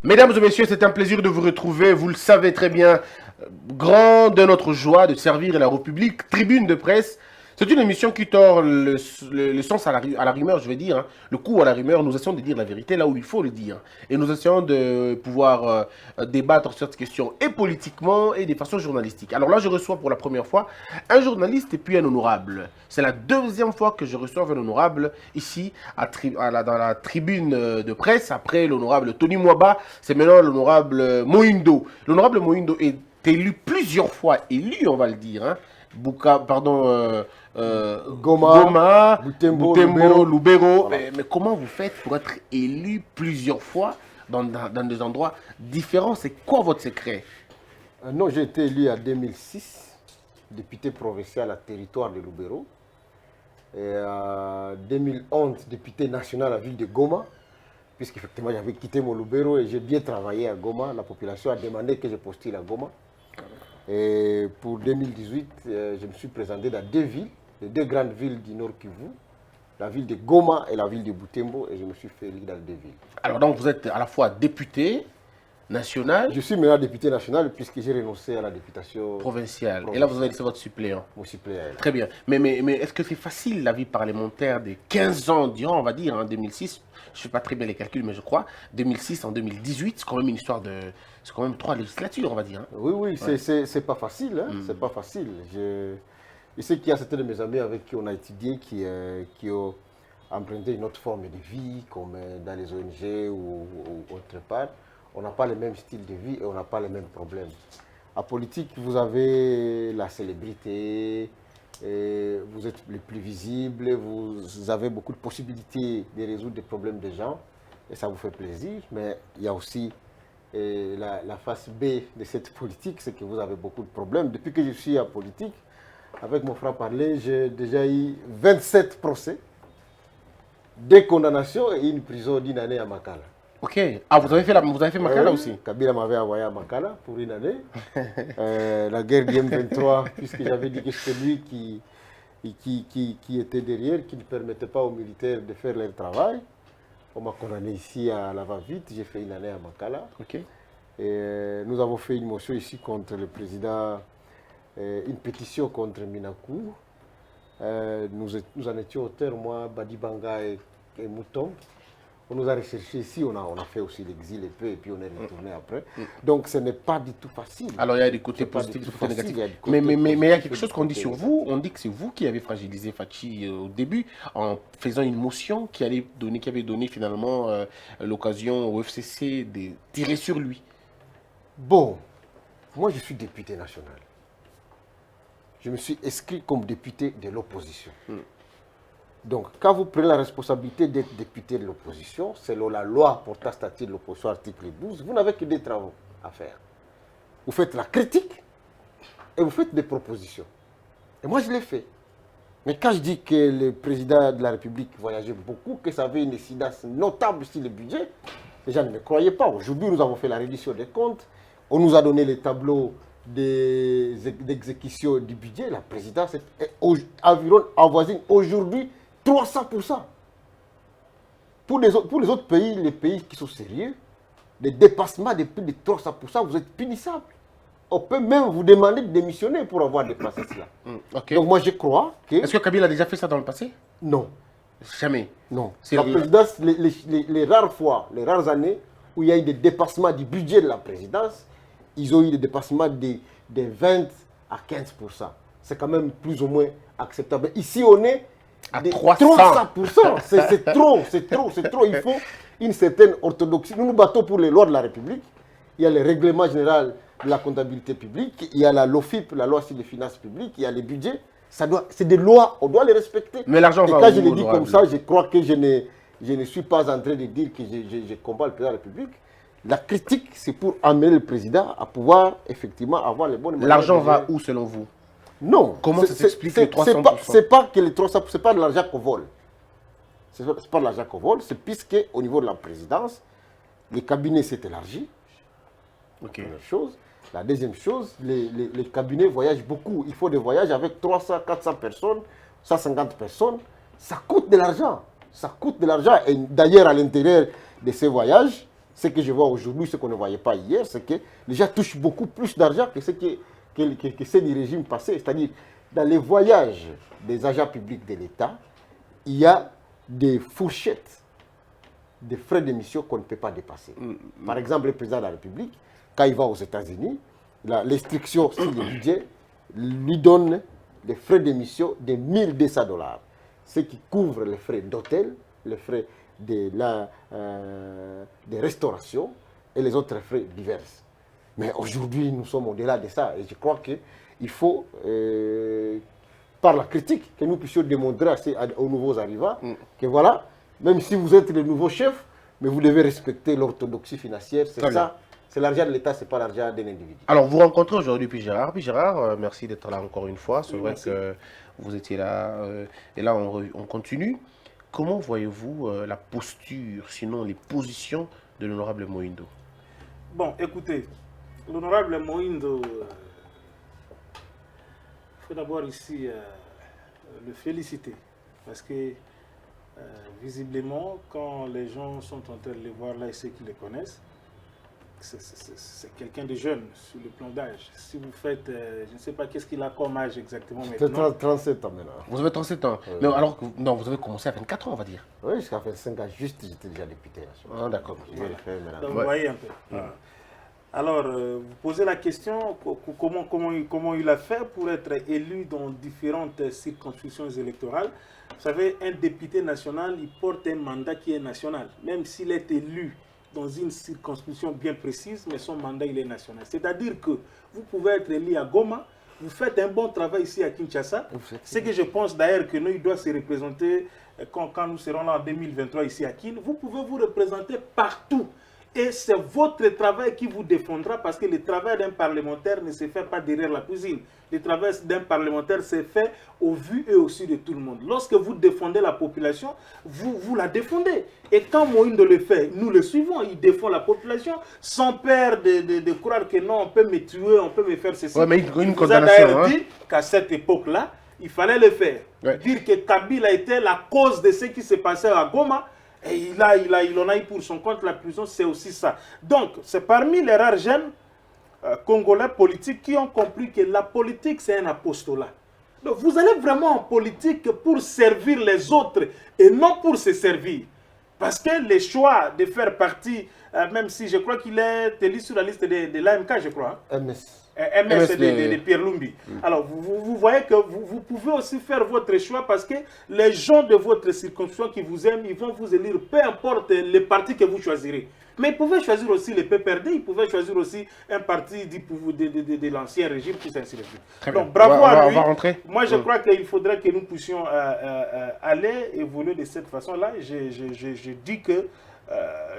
Mesdames et messieurs, c'est un plaisir de vous retrouver. Vous le savez très bien, grand de notre joie de servir la République, tribune de presse. C'est une émission qui tord le sens à la rumeur, je vais dire, hein. Le coup à la rumeur. Nous essayons de dire la vérité là où il faut le dire. Et nous essayons de pouvoir débattre sur cette question et politiquement et de façon journalistique. Alors là, je reçois pour la première fois un journaliste et puis un honorable. C'est la deuxième fois que je reçois un honorable ici dans la tribune de presse. Après l'honorable Tony Mwaba, c'est maintenant l'honorable Mohindo. L'honorable Mohindo est élu plusieurs fois, élu on va le dire, hein. Goma, Butembo, Lubero. Voilà. Mais comment vous faites pour être élu plusieurs fois dans des endroits différents? C'est quoi votre secret? Non, j'ai été élu en 2006, député provincial à territoire de Lubero. Et en 2011, député national à la ville de Goma, puisqu'effectivement j'avais quitté mon Lubero et j'ai bien travaillé à Goma. La population a demandé que je postule à Goma. Et pour 2018, je me suis présenté dans deux villes, les deux grandes villes du Nord Kivu, la ville de Goma et la ville de Butembo, et je me suis fait élire dans les deux villes. Alors donc vous êtes à la fois député national. Je suis maintenant député national puisque j'ai renoncé à la députation provinciale. Et là vous avez laissé votre suppléant. Mon suppléant. Très bien. Mais est-ce que c'est facile la vie parlementaire des 15 ans durant, on va dire, en 2006? Je ne fais pas très bien les calculs, mais je crois. 2006 en 2018, c'est quand même une histoire de... C'est quand même 3 législatures, on va dire. Hein. Oui, oui, ouais. C'est pas facile. Hein? C'est pas facile. Je sais qu'il y a certains de mes amis avec qui on a étudié qui ont emprunté une autre forme de vie, comme dans les ONG ou autre part. On n'a pas le même style de vie et on n'a pas les mêmes problèmes. En politique, vous avez la célébrité, et vous êtes les plus visibles, vous avez beaucoup de possibilités de résoudre des problèmes des gens et ça vous fait plaisir. Mais il y a aussi la face B de cette politique, c'est que vous avez beaucoup de problèmes. Depuis que je suis en politique, avec mon franc-parler, j'ai déjà eu 27 procès, des condamnations et une prison d'1 année à Makala. Ok. Ah, vous avez fait Makala aussi? Kabila m'avait envoyé à Makala pour 1 année. La guerre du M23, puisque j'avais dit que c'était lui qui était derrière, qui ne permettait pas aux militaires de faire leur travail. On m'a condamné ici à la va-vite. J'ai fait 1 année à Makala. Ok. Et nous avons fait une motion ici contre le président, une pétition contre Minakou. Nous en étions auteurs, moi, Badibanga et Mouton. On nous a recherché ici, on a fait aussi l'exil et puis on est retourné après. Donc ce n'est pas du tout facile. Alors il y a des côtés positifs, des côtés négatifs. Mais il y a quelque chose qu'on dit sur vous. On dit que c'est vous qui avez fragilisé Fachi au début en faisant une motion qui avait donné finalement l'occasion au FCC de tirer sur lui. Bon, moi je suis député national. Je me suis inscrit comme député de l'opposition. Donc, quand vous prenez la responsabilité d'être député de l'opposition, selon la loi portant statut de l'opposition, article 12, vous n'avez que des travaux à faire. Vous faites la critique et vous faites des propositions. Et moi, je l'ai fait. Mais quand je dis que le président de la République voyageait beaucoup, que ça avait une incidence notable sur le budget, les gens ne me croyaient pas. Aujourd'hui, nous avons fait la reddition des comptes. On nous a donné les tableaux d'exécution du budget. La présidence est environ avoisine aujourd'hui 300%. Pour les autres pays, les pays qui sont sérieux, les dépassements de plus de 300%, vous êtes punissable. On peut même vous demander de démissionner pour avoir dépassé cela. Okay. Donc moi je crois que... Est-ce que Kabila a déjà fait ça dans le passé? Non. Jamais? Non. La présidence, les rares fois, les rares années où il y a eu des dépassements du budget de la présidence, ils ont eu des dépassements de 20 à 15%. C'est quand même plus ou moins acceptable. Ici on est à 300%. C'est trop. Il faut une certaine orthodoxie. Nous nous battons pour les lois de la République. Il y a le règlement général de la comptabilité publique, il y a la LOFIP, la loi sur les finances publiques, il y a les budgets. C'est des lois, on doit les respecter. Mais l'argent va où? Et quand je le dis comme ça, je crois que je ne suis pas en train de dire que je combats le président de la République. La critique, c'est pour amener le président à pouvoir effectivement avoir les bonnes manières. L'argent va où selon vous? Non. Comment ça s'explique les 300%? C'est pas que les 300%, c'est pas de l'argent qu'on vole. C'est pas de l'argent qu'on vole, c'est puisque au niveau de la présidence, le cabinet s'est élargi. Okay. Première chose. La deuxième chose, les cabinets voyagent beaucoup. Il faut des voyages avec 300, 400 personnes, 150 personnes. Ça coûte de l'argent. Ça coûte de l'argent. Et d'ailleurs, à l'intérieur de ces voyages, Ce que je vois aujourd'hui, ce qu'on ne voyait pas hier, c'est que les gens touchent beaucoup plus d'argent que ceux du régime passé. C'est-à-dire, dans les voyages des agents publics de l'État, il y a des fourchettes de frais d'émission qu'on ne peut pas dépasser. Par exemple, le président de la République, quand il va aux États-Unis, l'instruction sur le budget lui donne des frais d'émission de $1 200, ce qui couvre les frais d'hôtel, les frais de restauration et les autres frais divers. Mais aujourd'hui, nous sommes au-delà de ça. Et je crois qu'il faut, par la critique, que nous puissions démontrer aux nouveaux arrivants que voilà, même si vous êtes le nouveau chef, mais vous devez respecter l'orthodoxie financière. C'est ça. C'est l'argent de l'État, ce n'est pas l'argent d'un individu. Alors, vous rencontrez aujourd'hui Puis Gérard. Puis Gérard, merci d'être là encore une fois. C'est vrai que vous étiez là. Et là, on continue. Comment voyez-vous la posture, sinon les positions de l'honorable Moïndo? Bon, écoutez, l'honorable Moïndo, il faut d'abord ici le féliciter. Parce que, visiblement, quand les gens sont en train de le voir là et ceux qui le connaissent, c'est quelqu'un de jeune sur le plan d'âge. Si vous faites, je ne sais pas qu'est-ce qu'il a comme âge exactement maintenant. 37 ans maintenant. Vous avez 37 ans. Mais alors que non, vous avez commencé à 24 ans, on va dire. Oui, jusqu'à 25 ans, juste, j'étais déjà député. Ah, d'accord. Donc, vous voyez un peu. Alors, vous posez la question, comment il a fait pour être élu dans différentes circonscriptions électorales. Vous savez, un député national, il porte un mandat qui est national, même s'il est élu dans une circonscription bien précise, mais son mandat, il est national. C'est-à-dire que vous pouvez être élu à Goma, vous faites un bon travail ici à Kinshasa. Ce que je pense d'ailleurs que nous, il doit se représenter quand nous serons là en 2023 ici à Kin. Vous pouvez vous représenter partout. Et c'est votre travail qui vous défendra parce que le travail d'un parlementaire ne se fait pas derrière la cuisine. Le travail d'un parlementaire se fait au vu et au su de tout le monde. Lorsque vous défendez la population, vous la défendez. Et quand Moïndo le fait, nous le suivons. Il défend la population sans peur de croire que non, on peut me tuer, on peut me faire ceci. Ouais, mais une vous a d'ailleurs dit qu'à cette époque-là, il fallait le faire. Ouais. Dire que Kabila était la cause de ce qui s'est passé à Goma. Et il en a eu pour son compte la prison, c'est aussi ça. Donc, c'est parmi les rares jeunes congolais politiques qui ont compris que la politique, c'est un apostolat. Donc, vous allez vraiment en politique pour servir les autres et non pour se servir. Parce que le choix de faire partie, même si je crois qu'il est élu sur la liste de l'AMK, je crois. MS de Pierre Lumbi. Alors, vous voyez que vous pouvez aussi faire votre choix parce que les gens de votre circonscription qui vous aiment, ils vont vous élire, peu importe le parti que vous choisirez. Mais ils pouvaient choisir aussi le PPRD, ils pouvaient choisir aussi un parti de l'ancien régime, tout ainsi de suite. Donc, bravo à lui. Moi, je crois qu'il faudrait que nous puissions aller évoluer de cette façon-là. Je dis que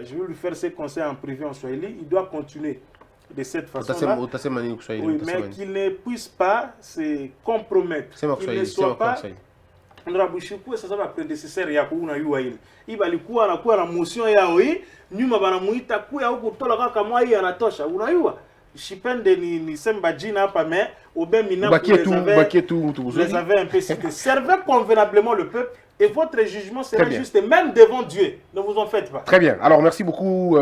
je vais lui faire ses conseils en privé en Swahili. Il doit continuer de cette façon-là, oui, mais qu'il ne puisse pas se compromettre, qu'il ne soit pas Nrabushikwe sasa ba predecesseur ya kuuna yuwa ile iba alikuwa anakuwa na motion yao hii nyuma banamuita kuya huko kutola kaka mwa hii anatosha unayua shipende ni semba jina hapa mais obe mina les avait un peu cité. Servez convenablement le peuple et votre jugement sera juste même devant Dieu. Ne vous en faites pas. Très bien. Alors, merci beaucoup.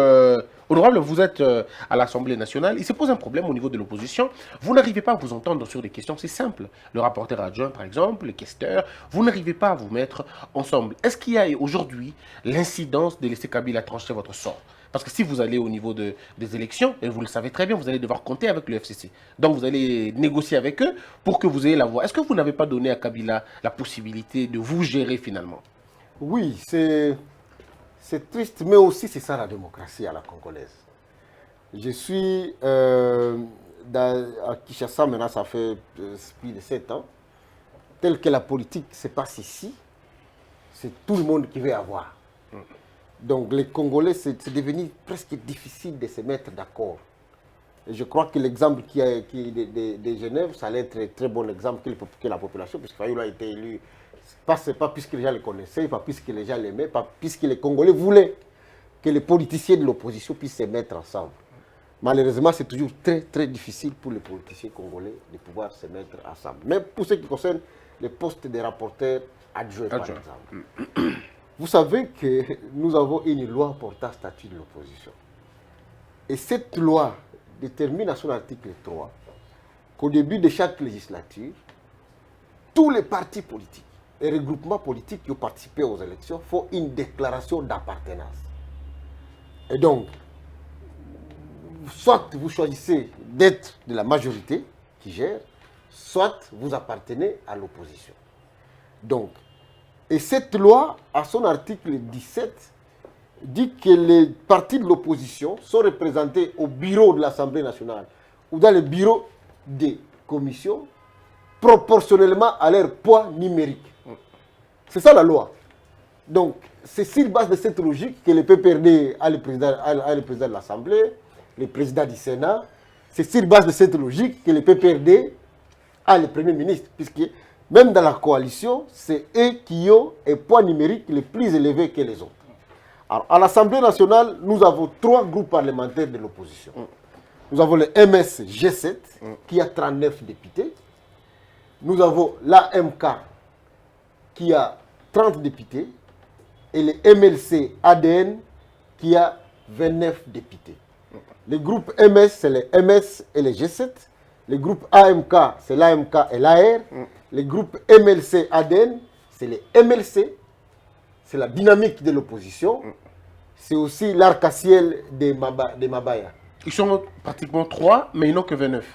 Honorable, vous êtes à l'Assemblée nationale. Il se pose un problème au niveau de l'opposition. Vous n'arrivez pas à vous entendre sur des questions. C'est simple. Le rapporteur adjoint, par exemple, le questeur, vous n'arrivez pas à vous mettre ensemble. Est-ce qu'il y a aujourd'hui l'incidence de laisser Kabila trancher votre sort? Parce que si vous allez au niveau des élections, et vous le savez très bien, vous allez devoir compter avec le FCC. Donc vous allez négocier avec eux pour que vous ayez la voix. Est-ce que vous n'avez pas donné à Kabila la possibilité de vous gérer finalement? Oui, c'est triste, mais aussi c'est ça la démocratie à la congolaise. Je suis à Kinshasa, maintenant ça fait plus de 7 ans. Tel que la politique se passe ici, c'est tout le monde qui veut avoir. Donc les Congolais, c'est devenu presque difficile de se mettre d'accord. Et je crois que l'exemple de Genève, ça allait être un très bon exemple que la population, puisque Fayulu a été élu, c'est pas puisque les gens le connaissaient, pas puisque les gens l'aimaient, pas puisque les Congolais voulaient que les politiciens de l'opposition puissent se mettre ensemble. Malheureusement, c'est toujours très très difficile pour les politiciens congolais de pouvoir se mettre ensemble. Même pour ce qui concerne les postes des rapporteurs adjoints, par exemple. Vous savez que nous avons une loi portant statut de l'opposition. Et cette loi détermine à son article 3 qu'au début de chaque législature, tous les partis politiques et regroupements politiques qui ont participé aux élections font une déclaration d'appartenance. Et donc, soit vous choisissez d'être de la majorité qui gère, soit vous appartenez à l'opposition. Donc, et cette loi, à son article 17, dit que les partis de l'opposition sont représentés au bureau de l'Assemblée nationale ou dans le bureau des commissions proportionnellement à leur poids numérique. C'est ça la loi. Donc, c'est sur base de cette logique que le PPRD a le président de l'Assemblée, le président du Sénat. C'est sur base de cette logique que le PPRD a le Premier ministre, puisque même dans la coalition, c'est eux qui ont un poids numérique le plus élevé que les autres. Alors, à l'Assemblée nationale, nous avons 3 groupes parlementaires de l'opposition. Nous avons le MS-G7, qui a 39 députés. Nous avons l'AMK, qui a 30 députés. Et le MLC-ADN, qui a 29 députés. Le groupe MS, c'est le MS et le G7. Le groupe AMK, c'est l'AMK et l'AR. Le groupe MLC-ADN, c'est le MLC. C'est la dynamique de l'opposition. C'est aussi l'arc-en-ciel des Mabaya. Ils sont pratiquement 3, mais ils n'ont que 29.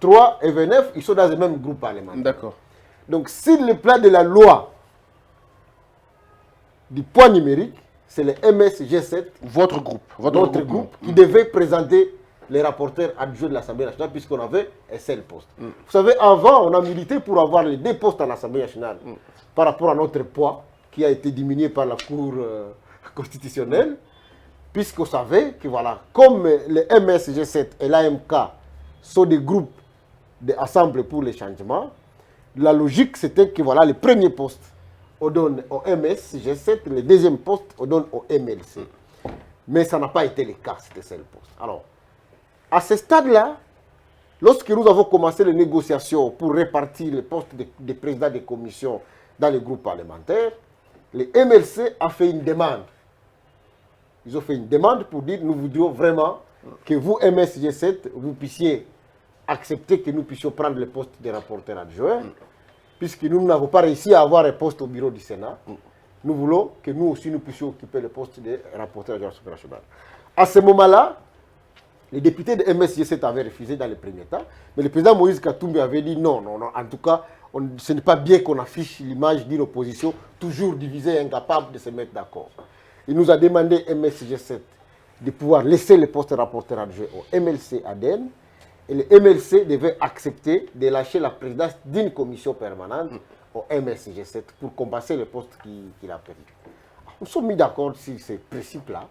3 et 29, ils sont dans le même groupe parlementaire. D'accord. Donc, sur le plan de la loi du poids numérique, c'est le MSG7, Votre groupe. notre groupe, qui devait présenter les rapporteurs adjoints de l'Assemblée nationale, puisqu'on avait un seul poste. Vous savez, avant, on a milité pour avoir les 2 postes à l'Assemblée nationale par rapport à notre poids, qui a été diminué par la Cour constitutionnelle, puisqu'on savait que, voilà, comme le MSG7 et l'AMK sont des groupes d'assemblée pour les changements, la logique, c'était que, voilà, le premier poste, on donne au MSG7, le deuxième poste, on donne au MLC. Mais ça n'a pas été le cas, c'était seul poste. Alors, à ce stade-là, lorsque nous avons commencé les négociations pour répartir les postes de président des commissions dans les groupes parlementaires, le MLC a fait une demande. Ils ont fait une demande pour dire, nous voudrions vraiment que vous, MSG7, vous puissiez accepter que nous puissions prendre le poste de rapporteur adjoint, puisque nous n'avons pas réussi à avoir un poste au bureau du Sénat. Nous voulons que nous aussi, nous puissions occuper le poste de rapporteur adjoint national. À ce moment-là, les députés de MSG7 avaient refusé dans le premier temps, mais le président Moïse Katumbi avait dit non, non, non, en tout cas, ce n'est pas bien qu'on affiche l'image d'une opposition toujours divisée et incapable de se mettre d'accord. Il nous a demandé, MSG7, de pouvoir laisser le poste de rapporteur adjoint au MLC-ADN, et le MLC devait accepter de lâcher la présidence d'une commission permanente au MSG7 pour compenser le poste qu'il a perdu. Nous sommes mis d'accord sur ces principes-là.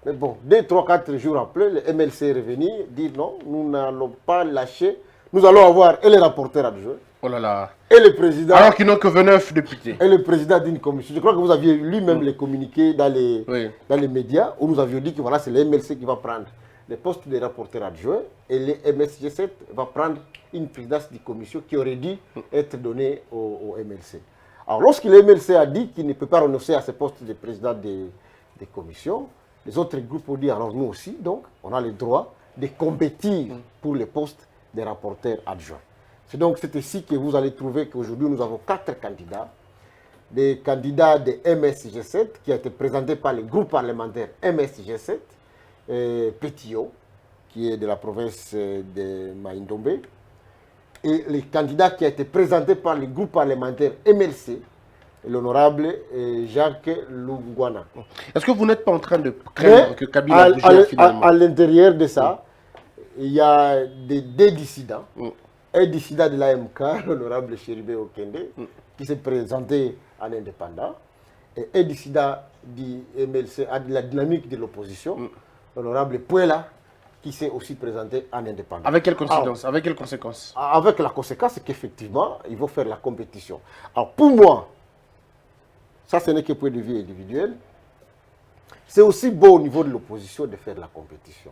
Mais bon, 2, 3, 4 jours après, le MLC est revenu, dit non, nous n'allons pas lâcher. Nous allons avoir et le rapporteur adjoint, Oh là là. et le président. Alors qu'ils n'ont que 29 députés. Et le président d'une commission. Je crois que vous aviez lui-même les communiqués dans les, dans les médias où nous avions dit que voilà, c'est le MLC qui va prendre le poste de rapporteur adjoint et le MSG7 va prendre une présidence de commission qui aurait dû être donnée au MLC. Alors, lorsque le MLC a dit qu'il ne peut pas renoncer à ce poste de président des commissions, les autres groupes ont dit, alors nous aussi, donc, on a le droit de compétir pour le poste de rapporteur adjoint. C'est donc c'est ici que vous allez trouver qu'aujourd'hui, nous avons 4 candidats. Des candidats de MSG7 qui a été présenté par le groupe parlementaire MSG7, Pétillon, qui est de la province de Maïndombe, et le candidat qui a été présenté par le groupe parlementaire MLC, l'honorable Jacques Lungwana. Est-ce que vous n'êtes pas en train de craindre que Kabila bouge finalement? À l'intérieur de ça, il y a des dissidents. Un dissident de l'AMK, l'honorable Chéribé Okende, qui s'est présenté en indépendant, et un dissident du MLC, de la dynamique de l'opposition, l'honorable Puela, qui s'est aussi présenté en indépendant. Avec quelles conséquences? Avec quelles conséquences? Avec la conséquence, c'est qu'effectivement, ils vont faire la compétition. Alors pour moi, ça ce n'est que point de vue individuel, c'est aussi beau au niveau de l'opposition de faire la compétition.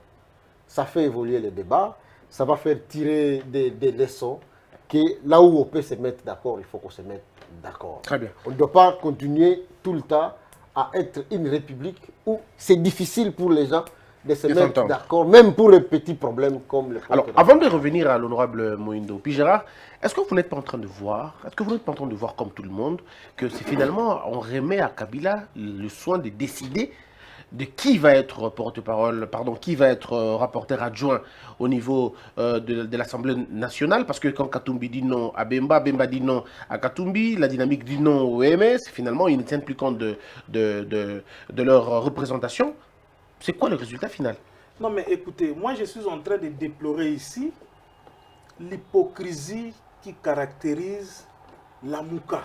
Ça fait évoluer les débats, ça va faire tirer des leçons, que là où on peut se mettre d'accord, il faut qu'on se mette d'accord. Très bien. On ne doit pas continuer tout le temps à être une république où c'est difficile pour les gens de se De mettre s'entendre. d'accord, même pour les petits problèmes comme les Alors, avant de revenir à l'honorable Moindo, puis Gérard, est-ce que vous n'êtes pas en train de voir, comme tout le monde, que c'est finalement, on remet à Kabila le soin de décider de qui va être porte-parole, pardon, qui va être rapporteur adjoint au niveau de l'Assemblée nationale, parce que quand Katumbi dit non à Bemba, Bemba dit non à Katumbi, la dynamique dit non au MS, finalement, ils ne tiennent plus compte de leur représentation. C'est quoi le résultat final? Non, mais écoutez, moi je suis en train de déplorer ici l'hypocrisie qui caractérise la Mouka.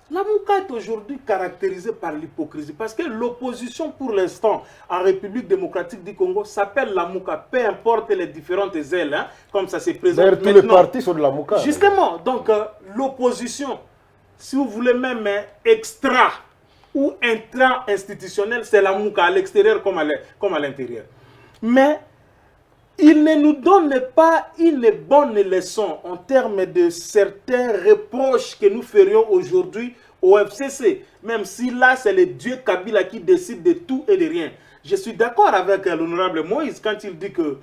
La Mouka est aujourd'hui caractérisée par l'hypocrisie parce que l'opposition pour l'instant en République démocratique du Congo s'appelle la Mouka, peu importe les différentes ailes, hein, comme ça se présente d'ailleurs, tous les partis sont de la Mouka. Justement, donc l'opposition, si vous voulez même extra ou intra-institutionnelle, c'est la Mouka à l'extérieur comme à l'intérieur. Mais il ne nous donne pas une bonne leçon en termes de certains reproches que nous ferions aujourd'hui au FCC. Même si là, c'est le dieu Kabila qui décide de tout et de rien. Je suis d'accord avec l'honorable Moïse quand il dit que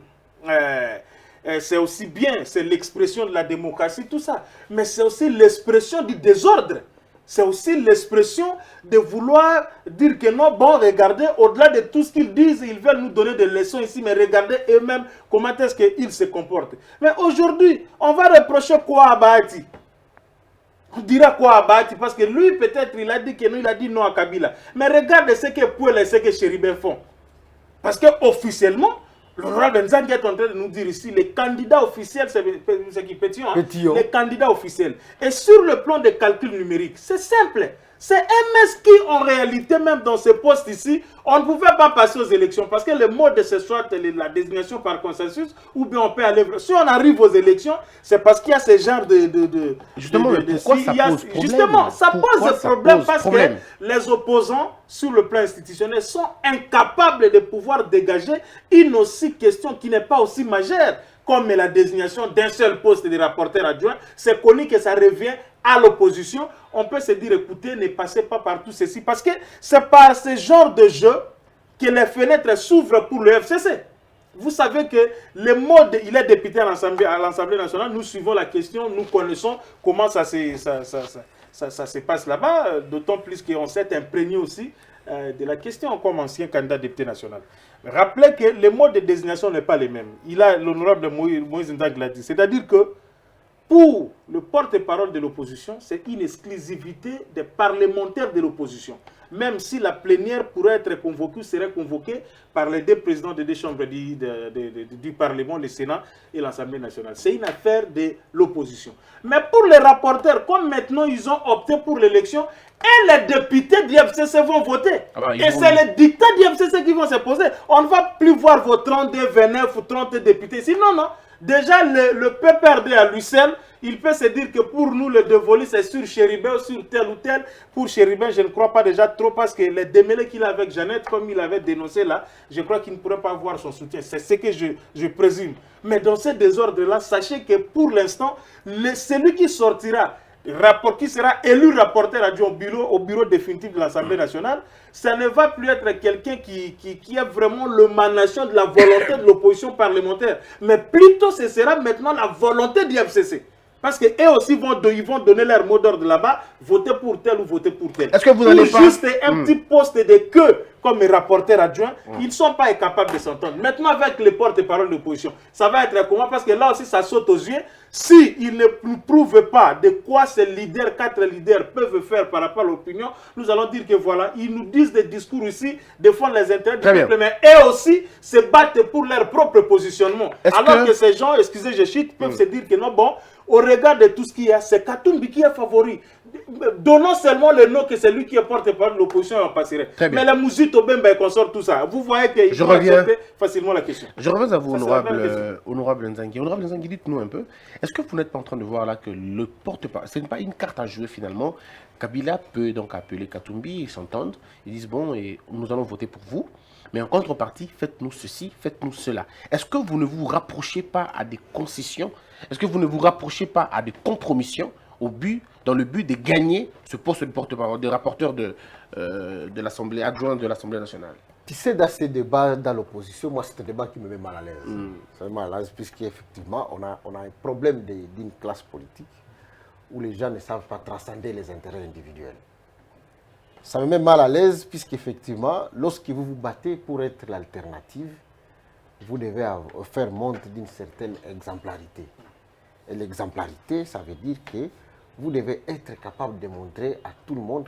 c'est aussi bien, c'est l'expression de la démocratie, tout ça. Mais c'est aussi l'expression du désordre. C'est aussi l'expression de vouloir dire que non, bon, regardez, au-delà de tout ce qu'ils disent, ils veulent nous donner des leçons ici, mais regardez eux-mêmes comment est-ce qu'ils se comportent. Mais aujourd'hui, on va reprocher quoi à Bahati? On dira quoi à Bahati? Parce que lui, peut-être, il a dit que non, il a dit non à Kabila. Mais regardez ce que Pouel et ce que Chéribin font. Parce qu'officiellement, l'honorable Nzangi est en train de nous dire ici, les candidats officiels, c'est qui Pétillon, hein, les candidats officiels. Et sur le plan des calculs numériques, c'est simple. C'est MS qui, en réalité, même dans ce poste ici, on ne pouvait pas passer aux élections. Parce que le mode de ce soit la désignation par consensus, ou bien on peut aller... Si on arrive aux élections, c'est parce qu'il y a ce genre de justement, mais pourquoi ça pose problème? Justement, ça pose problème parce que les opposants, sur le plan institutionnel, sont incapables de pouvoir dégager une aussi question qui n'est pas aussi majeure comme la désignation d'un seul poste de rapporteur adjoint. C'est connu que ça revient à l'opposition. On peut se dire, écoutez, ne passez pas par tout ceci. Parce que c'est par ce genre de jeu que les fenêtres s'ouvrent pour le FCC. Vous savez que le mode, il est député à l'Assemblée nationale. Nous suivons la question, nous connaissons comment ça se passe là-bas. D'autant plus qu'on s'est imprégné aussi de la question comme ancien candidat député national. Rappelez que le mode de désignation n'est pas le même. L'honorable Moïse Ndag l'a dit. C'est-à-dire que pour le porte-parole de l'opposition, c'est une exclusivité des parlementaires de l'opposition. Même si la plénière pourrait être convoquée, serait convoquée par les deux présidents des deux chambres du Parlement, le Sénat et l'Assemblée nationale. C'est une affaire de l'opposition. Mais pour les rapporteurs, comme maintenant ils ont opté pour l'élection, et les députés du FCC vont voter. Et c'est les dictats du FCC qui vont se poser. On ne va plus voir vos 32, 29 ou 30 députés ici. Non, non. Déjà, le PPRD à lui seul, il peut se dire que pour nous, le dévolu, c'est sur Chéribin ou sur tel ou tel. Pour Chéribin, je ne crois pas déjà trop parce que les démêlés qu'il a avec Jeannette, comme il avait dénoncé là, je crois qu'il ne pourrait pas avoir son soutien. C'est ce que je présume. Mais dans ce désordre-là, sachez que pour l'instant, celui qui sortira, qui sera élu rapporteur adjoint au bureau définitif de l'Assemblée nationale, ça ne va plus être quelqu'un qui est vraiment le management de la volonté de l'opposition parlementaire. Mais plutôt, ce sera maintenant la volonté du FCC. Parce qu'eux aussi, ils vont donner leur mot d'ordre là-bas, voter pour tel ou voter pour tel. Est-ce que vous allez pas... juste un petit poste de queue comme rapporteur adjoint, ils ne sont pas capables de s'entendre. Maintenant, avec les porte-parole de l'opposition, ça va être comment? Parce que là aussi, ça saute aux yeux. S'ils ne nous prouvent pas de quoi ces leaders, 4 leaders, peuvent faire par rapport à l'opinion, nous allons dire que voilà, ils nous disent des discours ici, défendent les intérêts du peuple, mais eux aussi se battent pour leur propre positionnement. Alors que ces gens, excusez, je chute, peuvent se dire que non, bon, au regard de tout ce qu'il y a, c'est Katumbi qui est favori. Donnons seulement le nom que c'est lui qui est porte-parole de l'opposition et on passerait. Mais la musique au Bemba et consort, tout ça, vous voyez qu'il faut accepter facilement la question. Je reviens à vous, honorable Nzangi. Honorable Nzangi, dites-nous un peu, est-ce que vous n'êtes pas en train de voir là que le porte-parole, ce n'est pas une carte à jouer finalement? Kabila peut donc appeler Katumbi, ils s'entendent, ils disent bon, et nous allons voter pour vous. Mais en contrepartie, faites-nous ceci, faites-nous cela. Est-ce que vous ne vous rapprochez pas à des concessions? Est-ce que vous ne vous rapprochez pas à des compromissions dans le but de gagner ce poste de porte-parole, de rapporteur de l'Assemblée, adjoint de l'Assemblée nationale? Tu sais, dans ces débats dans l'opposition, moi, c'est un débat qui me met mal à l'aise. Ça me met mal à l'aise puisqu'effectivement, on a un problème d'une classe politique où les gens ne savent pas transcender les intérêts individuels. Ça me met mal à l'aise puisqu'effectivement, lorsque vous vous battez pour être l'alternative, vous devez faire montre d'une certaine exemplarité. Et l'exemplarité, ça veut dire que vous devez être capable de montrer à tout le monde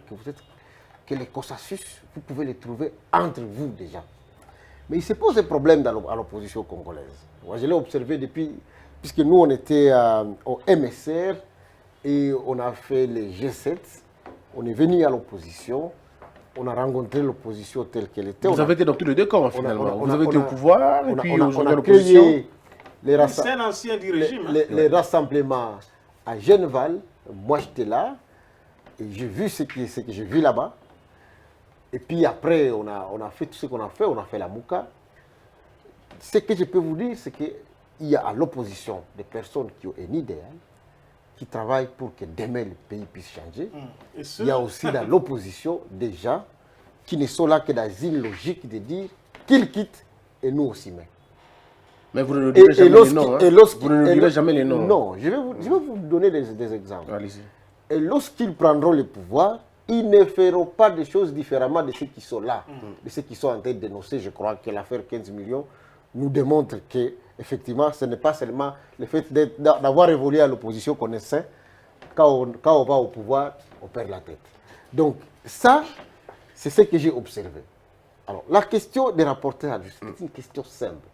que les consensus, vous pouvez les trouver entre vous déjà. Mais il se pose des problèmes à l'opposition congolaise. Moi, je l'ai observé depuis, puisque nous, on était au MSR et on a fait les G7. On est venu à l'opposition. On a rencontré l'opposition telle qu'elle était. Vous avez été dans tous les deux camps, finalement. Vous avez été au pouvoir, et puis aujourd'hui à l'opposition. C'est un ancien du régime. Les rassemblements à Genneval, moi j'étais là, et j'ai vu ce que j'ai vu là-bas. Et puis après, on a fait tout ce qu'on a fait la Mouka. Ce que je peux vous dire, c'est qu'il y a à l'opposition des personnes qui ont un idéal, qui travaillent pour que demain le pays puisse changer. Il y a aussi dans l'opposition des gens qui ne sont là que dans une logique de dire qu'ils quittent et nous aussi même. Mais vous ne direz jamais les noms. Vous ne direz jamais les noms. Non, je vais vous donner des exemples. Allez-y. Et lorsqu'ils prendront le pouvoir, ils ne feront pas des choses différemment de ceux qui sont là, de ceux qui sont en train de dénoncer. Je crois que l'affaire 15 millions nous démontre que, effectivement, ce n'est pas seulement le fait d'avoir évolué à l'opposition qu'on essaie. Quand on va au pouvoir, on perd la tête. Donc, ça, c'est ce que j'ai observé. Alors, la question des rapporteurs, c'est une question simple.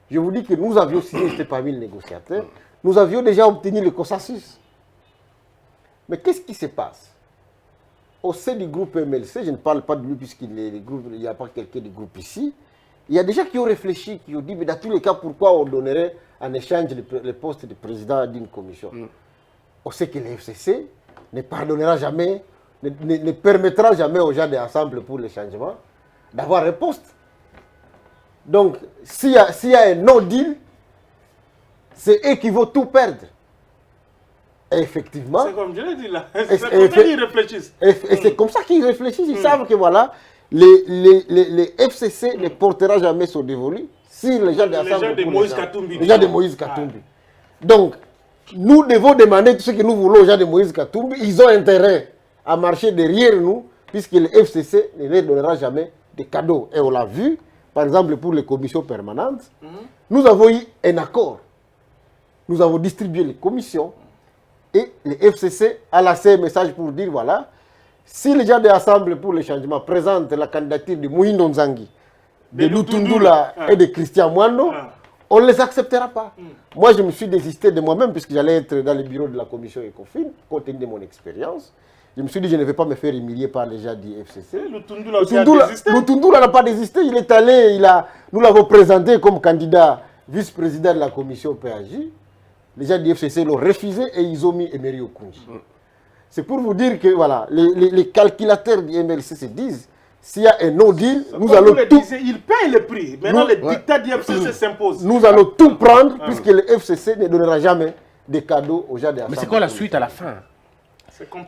Je vous dis que nous avions signé, j'étais parmi les négociateurs, nous avions déjà obtenu le consensus. Mais qu'est-ce qui se passe? Au sein du groupe MLC, je ne parle pas de lui puisqu'il n'y a pas quelqu'un du groupe ici, il y a des gens qui ont réfléchi, qui ont dit, mais dans tous les cas, pourquoi on donnerait en échange le poste de président d'une commission? On sait que le FCC ne pardonnera jamais, ne permettra jamais aux gens de l'Assemblée pour le changement d'avoir un poste. Donc, s'il y a un no-deal, c'est eux qui vont tout perdre. Et effectivement... C'est comme je l'ai dit là, c'est comme ça qu'ils réfléchissent. Et c'est comme ça qu'ils réfléchissent. Ils savent que voilà, les FCC ne portera jamais son dévolu si les gens de l'Assemblée... Les gens de Moïse Katumbi. Les gens de Moïse Katumbi. Donc, nous devons demander tout ce que nous voulons aux gens de Moïse Katumbi. Ils ont intérêt à marcher derrière nous, puisque le FCC ne leur donnera jamais de cadeaux. Et on l'a vu, par exemple, pour les commissions permanentes, nous avons eu un accord. Nous avons distribué les commissions et le FCC a lancé un message pour dire, voilà, si les gens de l'Assemblée pour le changement présentent la candidature de Mohindo Nzangi, de Lutundula et de Christian Mwando, on ne les acceptera pas. Moi, je me suis désisté de moi-même puisque j'allais être dans le bureau de la commission ECOFIN, compte tenu de mon expérience. Je me suis dit, je ne vais pas me faire humilier par les gens du FCC. Lutundula n'a pas désisté. Il est allé, nous l'avons présenté comme candidat vice-président de la commission PAJ. Les gens du FCC l'ont refusé et ils ont mis Emery Okunji. C'est pour vous dire que voilà, les calculateurs du MLC se disent, s'il y a un no-deal, nous allons tout... Ils payent le prix. Maintenant, les dictats du FCC s'imposent. Nous allons tout prendre puisque le FCC ne donnera jamais des cadeaux aux gens de l'Assemblée. Mais c'est quoi la suite à la fin?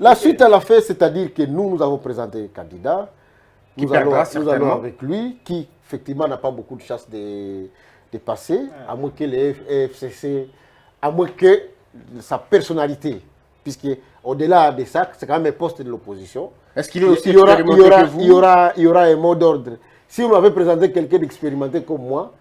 La suite à la fin, c'est-à-dire que nous avons présenté un candidat. Nous allons avec lui, qui effectivement n'a pas beaucoup de chance de passer, à moins que le FCC, à moins que sa personnalité, puisque au-delà de ça, c'est quand même un poste de l'opposition. Est-ce qu'il est aussi il y aura un mot d'ordre. Si on avait présenté quelqu'un d'expérimenté comme moi,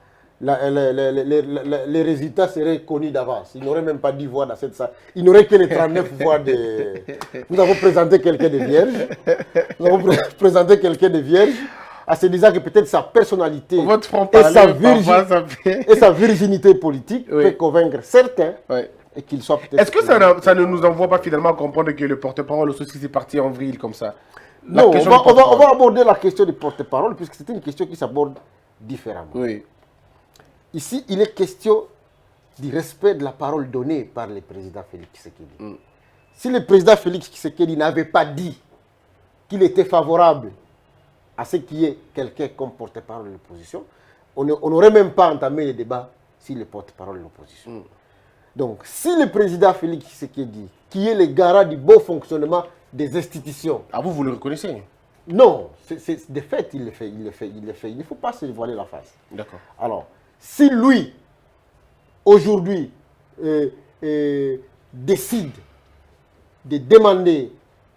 les résultats seraient connus d'avance. Il n'aurait même pas 10 voix dans cette salle. Il n'aurait que les 39 voix de... Nous avons présenté quelqu'un de vierge. Nous avons présenté quelqu'un de vierge en se disant que peut-être sa personnalité et sa virginité politique peut convaincre certains. Et qu'il soit peut-être... Est-ce que ça ne nous envoie pas finalement à comprendre que le porte-parole aussi c'est parti en vrille comme ça? Non, on va aborder la question du porte-parole puisque c'est une question qui s'aborde différemment. Oui. Ici, il est question du respect de la parole donnée par le président Félix Tshisekedi. Si le président Félix Tshisekedi n'avait pas dit qu'il était favorable à ce qu'il y ait quelqu'un comme porte-parole de l'opposition, on n'aurait même pas entamé le débat sur le porte-parole de l'opposition. Donc, si le président Félix Tshisekedi, qui est le garant du bon fonctionnement des institutions... Ah, vous le reconnaissez? Non, c'est des faits, il le fait. Il ne faut pas se voiler la face. D'accord. Alors, si lui, aujourd'hui, décide de demander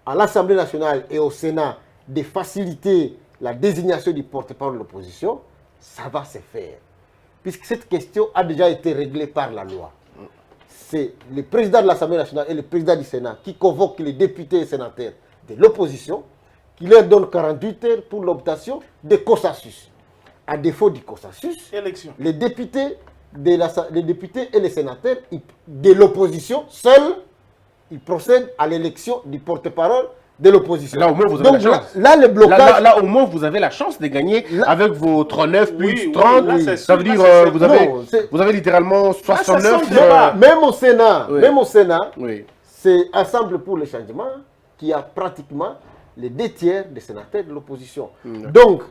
à l'Assemblée nationale et au Sénat de faciliter la désignation du porte-parole de l'opposition, ça va se faire. Puisque cette question a déjà été réglée par la loi. C'est le président de l'Assemblée nationale et le président du Sénat qui convoquent les députés et sénateurs de l'opposition, qui leur donnent 48 heures pour l'obtention de consensus. À défaut du consensus, Élection. les députés et les sénateurs de l'opposition, seuls, ils procèdent à l'élection du porte-parole de l'opposition. Là, au moins, vous avez Donc, la chance. là, le blocage... Là, au moins, vous avez la chance de gagner avec vos 39 plus Oui, 30. là, c'est Ça veut sûr, dire là, vous avez littéralement ça 69. sent le débat. Même au Sénat, Oui. c'est Ensemble pour le changement qui a pratiquement les 2 tiers des sénateurs de l'opposition. Donc,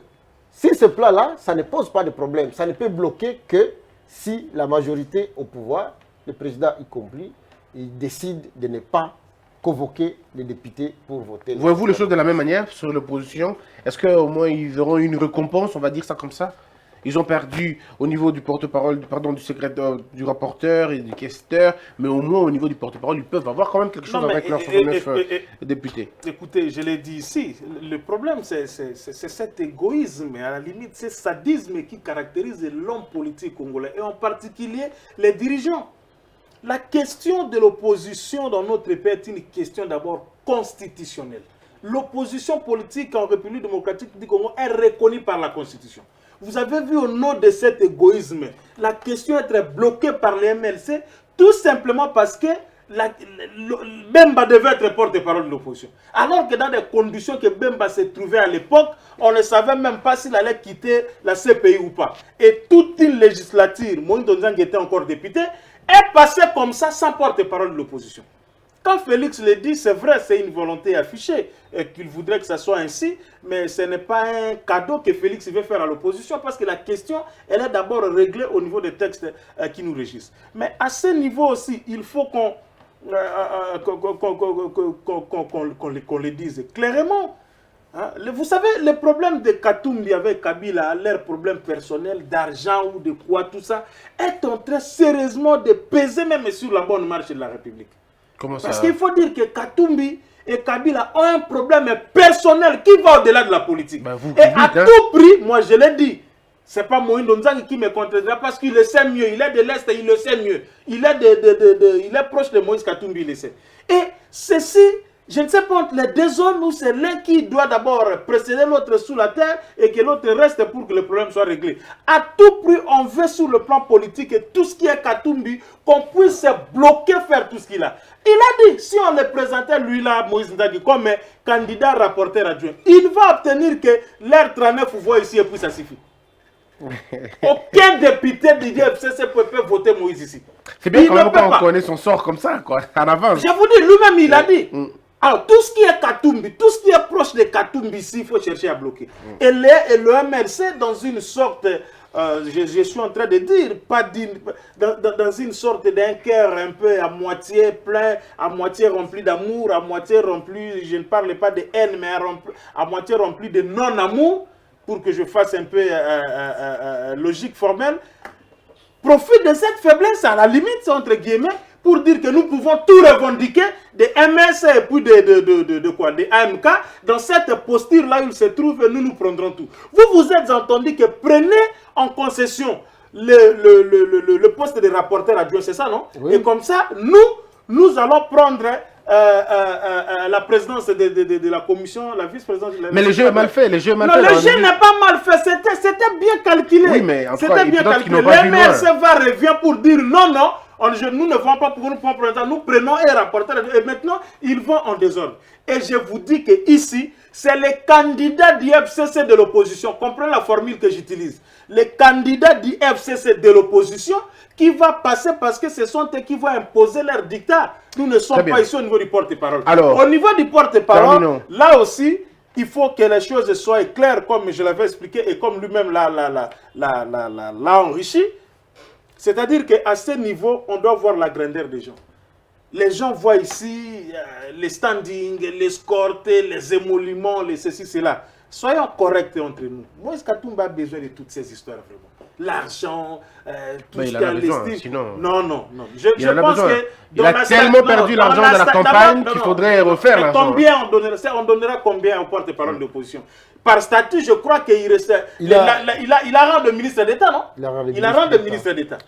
sur ce plan-là, ça ne pose pas de problème. Ça ne peut bloquer que si la majorité au pouvoir, le président y compris, il décide de ne pas convoquer les députés pour voter. Voyez-vous les choses de la même manière sur l'opposition? Est-ce qu'au moins ils auront une récompense, on va dire ça comme ça? Ils ont perdu au niveau du porte-parole, pardon, du secrétaire, du rapporteur et du questeur, mais au moins au niveau du porte-parole, ils peuvent avoir quand même quelque chose avec leurs 69 députés. Écoutez, je l'ai dit ici, le problème c'est cet égoïsme, et à la limite c'est ce sadisme qui caractérise l'homme politique congolais, et en particulier les dirigeants. La question de l'opposition dans notre pays est une question d'abord constitutionnelle. L'opposition politique en République démocratique du Congo est reconnue par la Constitution. Vous avez vu au nom de cet égoïsme, la question être bloquée par les MLC, tout simplement parce que Bemba devait être porte-parole de l'opposition. Alors que dans des conditions que Bemba s'est trouvé à l'époque, on ne savait même pas s'il allait quitter la CPI ou pas. Et toute une législature, Moïse Donzang était encore député, est passée comme ça sans porte-parole de l'opposition. Quand Félix le dit, c'est vrai, c'est une volonté affichée et qu'il voudrait que ça soit ainsi, mais ce n'est pas un cadeau que Félix veut faire à l'opposition parce que la question, elle est d'abord réglée au niveau des textes qui nous régissent. Mais à ce niveau aussi, il faut qu'on le dise clairement. Hein? Vous savez, le problème de Katumbi avec Kabila, leur problème personnel d'argent ou de quoi, tout ça, est en train sérieusement de peser même sur la bonne marche de la République. Comment ça? Parce qu'il faut dire que Katumbi et Kabila ont un problème personnel qui va au-delà de la politique. Ben et à tout prix, moi je l'ai dit, c'est pas Moïse Donzang qui me contredira parce qu'il le sait mieux. Il est de l'Est et il le sait mieux. Il est proche de Moïse Katumbi, il le sait. Et ceci, je ne sais pas entre les 2 zones où c'est l'un qui doit d'abord précéder l'autre sous la terre et que l'autre reste pour que le problème soit réglé. À tout prix, on veut sur le plan politique et tout ce qui est Katumbi, qu'on puisse se bloquer, faire tout ce qu'il a. Il a dit, si on le présentait lui là, Moïse Ndagi, comme candidat rapporteur adjoint, il va obtenir que l'air 39 voix ici et puis ça suffit. Aucun député du FCC peut voter Moïse ici. C'est bien quand même quand on connaît son sort comme ça, quoi, en avance. Je vous dis, lui-même il a dit. Alors, tout ce qui est Katumbi, tout ce qui est proche de Katumbi ici, il faut chercher à bloquer. Et le MLC, dans une sorte, je suis en train de dire, dans une sorte d'un cœur un peu à moitié plein, à moitié rempli d'amour, à moitié rempli, je ne parle pas de haine, mais à moitié rempli de non-amour, pour que je fasse un peu logique formelle, profite de cette faiblesse, à la limite, entre guillemets, pour dire que nous pouvons tout revendiquer des MS et puis des AMK. Dans cette posture-là où il se trouve, nous prendrons tout. Vous vous êtes entendu que prenez en concession le poste de rapporteur adjoint, c'est ça, non? Oui. Et comme ça, nous allons prendre la présidence de la commission, la vice-présidence. Mais le jeu est mal fait, Non, le jeu n'est pas mal fait, c'était bien calculé. Oui, mais en c'était bien calculé. Le MRC revient pour dire non, nous ne vont pas pour nous prendre, nous prenons un rapporteur et maintenant ils vont en désordre. Et je vous dis que ici, c'est les candidats du FCC de l'opposition, comprenez la formule que j'utilise, les candidats du FCC de l'opposition qui va passer parce que ce sont eux qui vont imposer leur dictat. Nous ne sommes pas ici au niveau du porte-parole. Au niveau du porte-parole, là aussi, il faut que les choses soient claires comme je l'avais expliqué et comme lui-même l'a enrichi. C'est-à-dire qu'à ce niveau, on doit voir la grandeur des gens. les gens voient ici les standings, les escortes, les émoluments, les ceci, cela. Soyons corrects entre nous. Moïse Katumbi a besoin de toutes ces histoires, vraiment. L'argent, tout Mais ce il en qu'il y a a besoin, l'estime. sinon... Non. Je Il en a pense besoin. que... Il a tellement perdu l'argent de la campagne qu'il faudrait refaire l'argent. Combien on donnera combien au porte-parole de l'opposition? Par statut, je crois qu'il restait... Il a rang de ministre d'État, non? Il a rang de ministre d'État.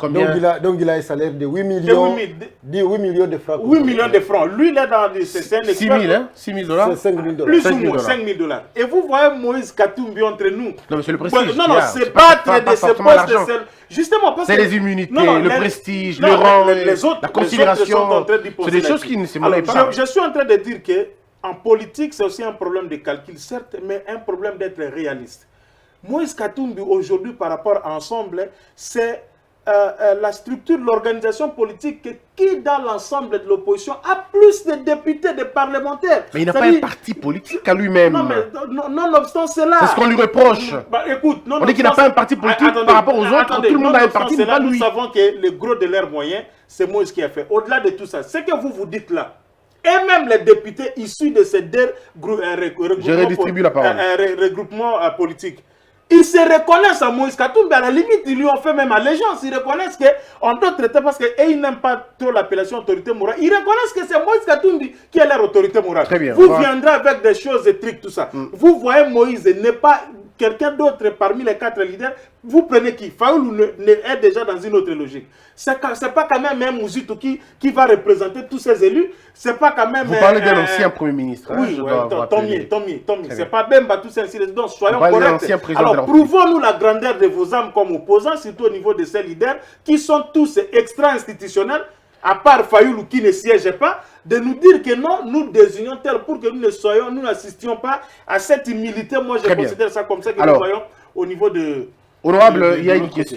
Donc il a un salaire de 8 millions de francs. 8 millions de francs. Lui, il est dans des... 6 000, hein? 6 000 $. C'est 5 000 $. Plus ou moins, 5 000 $. Et vous voyez Moïse Katumbi entre nous. Non, mais c'est le prestige. Non, c'est battre de ses postes. Justement, parce que... C'est les immunités, le prestige, le rang, la considération. C'est des choses qui ne se monnaient pas. Je suis en train de dire que en politique, c'est aussi un problème de calcul, certes, mais un problème d'être réaliste. Moïse Katumbi, aujourd'hui, par rapport à Ensemble, c'est la structure, l'organisation politique qui, dans l'ensemble de l'opposition, a plus de députés, de parlementaires. Mais il n'a pas un parti politique à lui-même. Non, mais nonobstant cela... C'est ce qu'on lui reproche. Écoute, on dit qu'il n'a pas un parti politique par rapport aux autres. Tout le monde a un parti, mais pas lui. Nous savons que le gros de leurs moyens, c'est Moïse qui a fait. Au-delà de tout ça, ce que vous dites là, et même les députés issus de ces deux regroupements politiques, ils se reconnaissent à Moïse Katumbi. À la limite, ils lui ont fait même allégeance. Ils reconnaissent qu'on doit traiter parce qu'ils n'aiment pas trop l'appellation autorité morale. Ils reconnaissent que c'est Moïse Katumbi qui est leur autorité morale. Très bien. Vous viendrez avec des choses et trucs, tout ça. Vous voyez Moïse n'est pas quelqu'un d'autre parmi les 4 leaders. Vous prenez qui? Fayoulou est déjà dans une autre logique. C'est pas quand même un Mouzitou qui va représenter tous ces élus. C'est pas quand même... Vous parlez d'un ancien Premier ministre. Oui, tant mieux. C'est pas Bemba, tout ça, ainsi de suite. Donc, soyons corrects. Alors, prouvons-nous la grandeur de vos âmes comme opposants, surtout au niveau de ces leaders, qui sont tous extra-institutionnels, à part Fayoulou qui ne siège pas, de nous dire que non, nous désignons tel pour que nous n'assistions pas à cette humilité. Moi, je considère ça comme ça que nous voyons au niveau de... Honorable, il y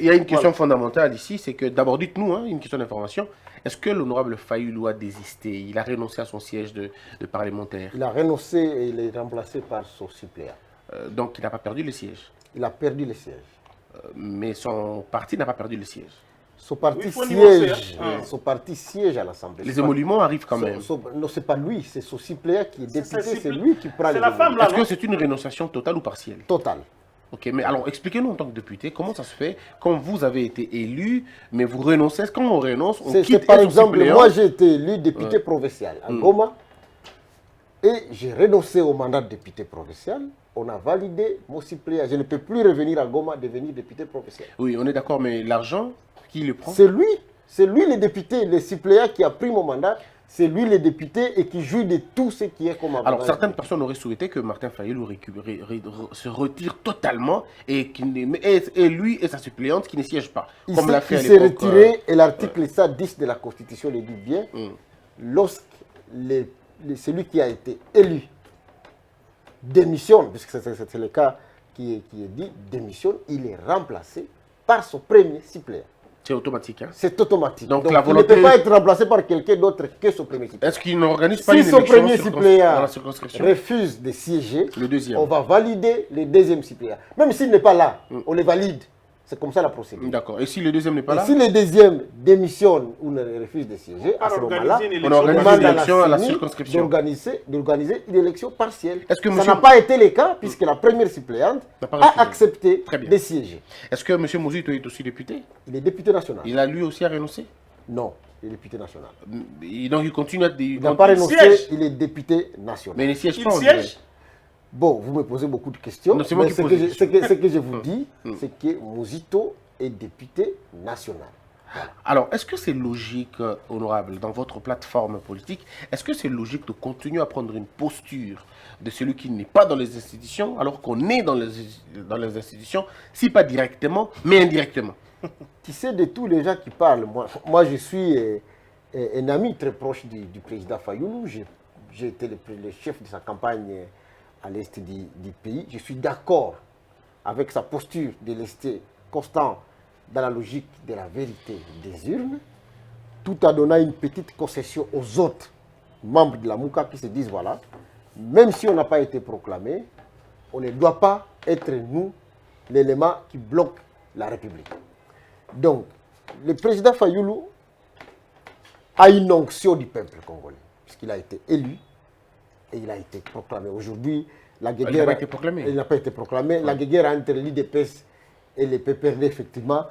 a une question fondamentale ici, c'est que d'abord, dites-nous, une question d'information. Est-ce que l'honorable Fayoulou a désisté? Il a renoncé à son siège de parlementaire? Il a renoncé et il est remplacé par son suppléant. Donc, il n'a pas perdu le siège? Il a perdu le siège. Mais son parti n'a pas perdu le siège? Son parti siège à l'Assemblée. Les émoluments arrivent quand même. Non, ce n'est pas lui, c'est son suppléant qui est député, c'est lui qui prend les émoluments. Est-ce que c'est une renonciation totale ou partielle? Totale. Ok, mais alors expliquez-nous en tant que député, comment ça se fait quand vous avez été élu, mais vous renoncez? Quand on renonce, on quitte par exemple, moi j'ai été élu député provincial à Goma et j'ai renoncé au mandat de député provincial. On a validé mon suppléant. Je ne peux plus revenir à Goma devenir député provincial. Oui, on est d'accord, mais l'argent, qui le prend? C'est lui le député, le suppléant qui a pris mon mandat. C'est lui le député et qui jouit de tout ce qui est comme avantage. Alors certaines personnes auraient souhaité que Martin Fayoulou se retire totalement et lui et sa suppléante qui ne siègent pas. Il s'est retiré et l'article 110 de la Constitution le dit bien. Lorsque celui qui a été élu démissionne, puisque c'est le cas qui est dit, démissionne, il est remplacé par son premier suppléant. C'est automatique. C'est automatique. Donc la volonté... il ne peut pas être remplacé par quelqu'un d'autre que son premier suppléant. Est-ce qu'il n'organise pas une élection? Si son premier suppléant circonscription refuse de siéger, on va valider le deuxième suppléant. Même s'il n'est pas là, on le valide. C'est comme ça la procédure. D'accord. Et si le deuxième n'est pas là? Si le deuxième démissionne ou ne refuse de siéger, à ce moment-là, on organise une élection à la circonscription. D'organiser une élection partielle. Ça n'a pas été le cas puisque la première suppléante a accepté de siéger. Est-ce que M. Mouzito est aussi député? Il est député national. Il a lui aussi à renoncer? Non, il est député national. Et donc il continue à... Il n'a pas renoncé, il est député national. Mais il ne siège pas. Bon, vous me posez beaucoup de questions. Non, mais ce que je vous dis, c'est que Mouzito est député national. Voilà. Alors, est-ce que c'est logique, honorable, dans votre plateforme politique, est-ce que c'est logique de continuer à prendre une posture de celui qui n'est pas dans les institutions, alors qu'on est dans les institutions, si pas directement, mais indirectement? Tu sais, de tous les gens qui parlent, moi je suis un ami très proche du président Fayoulou. J'ai été le chef de sa campagne à l'est du pays. Je suis d'accord avec sa posture de rester constant dans la logique de la vérité des urnes, tout en donnant une petite concession aux autres membres de la Mouka qui se disent, voilà, même si on n'a pas été proclamé, on ne doit pas être, nous, l'élément qui bloque la République. Donc, le président Fayoulou a une onction du peuple congolais, puisqu'il a été élu et il a été proclamé. Aujourd'hui, la guerre... Il n'a pas été proclamé. Il n'a pas été proclamé. Ouais. La guerre entre l'IDPS et les PPRD, effectivement,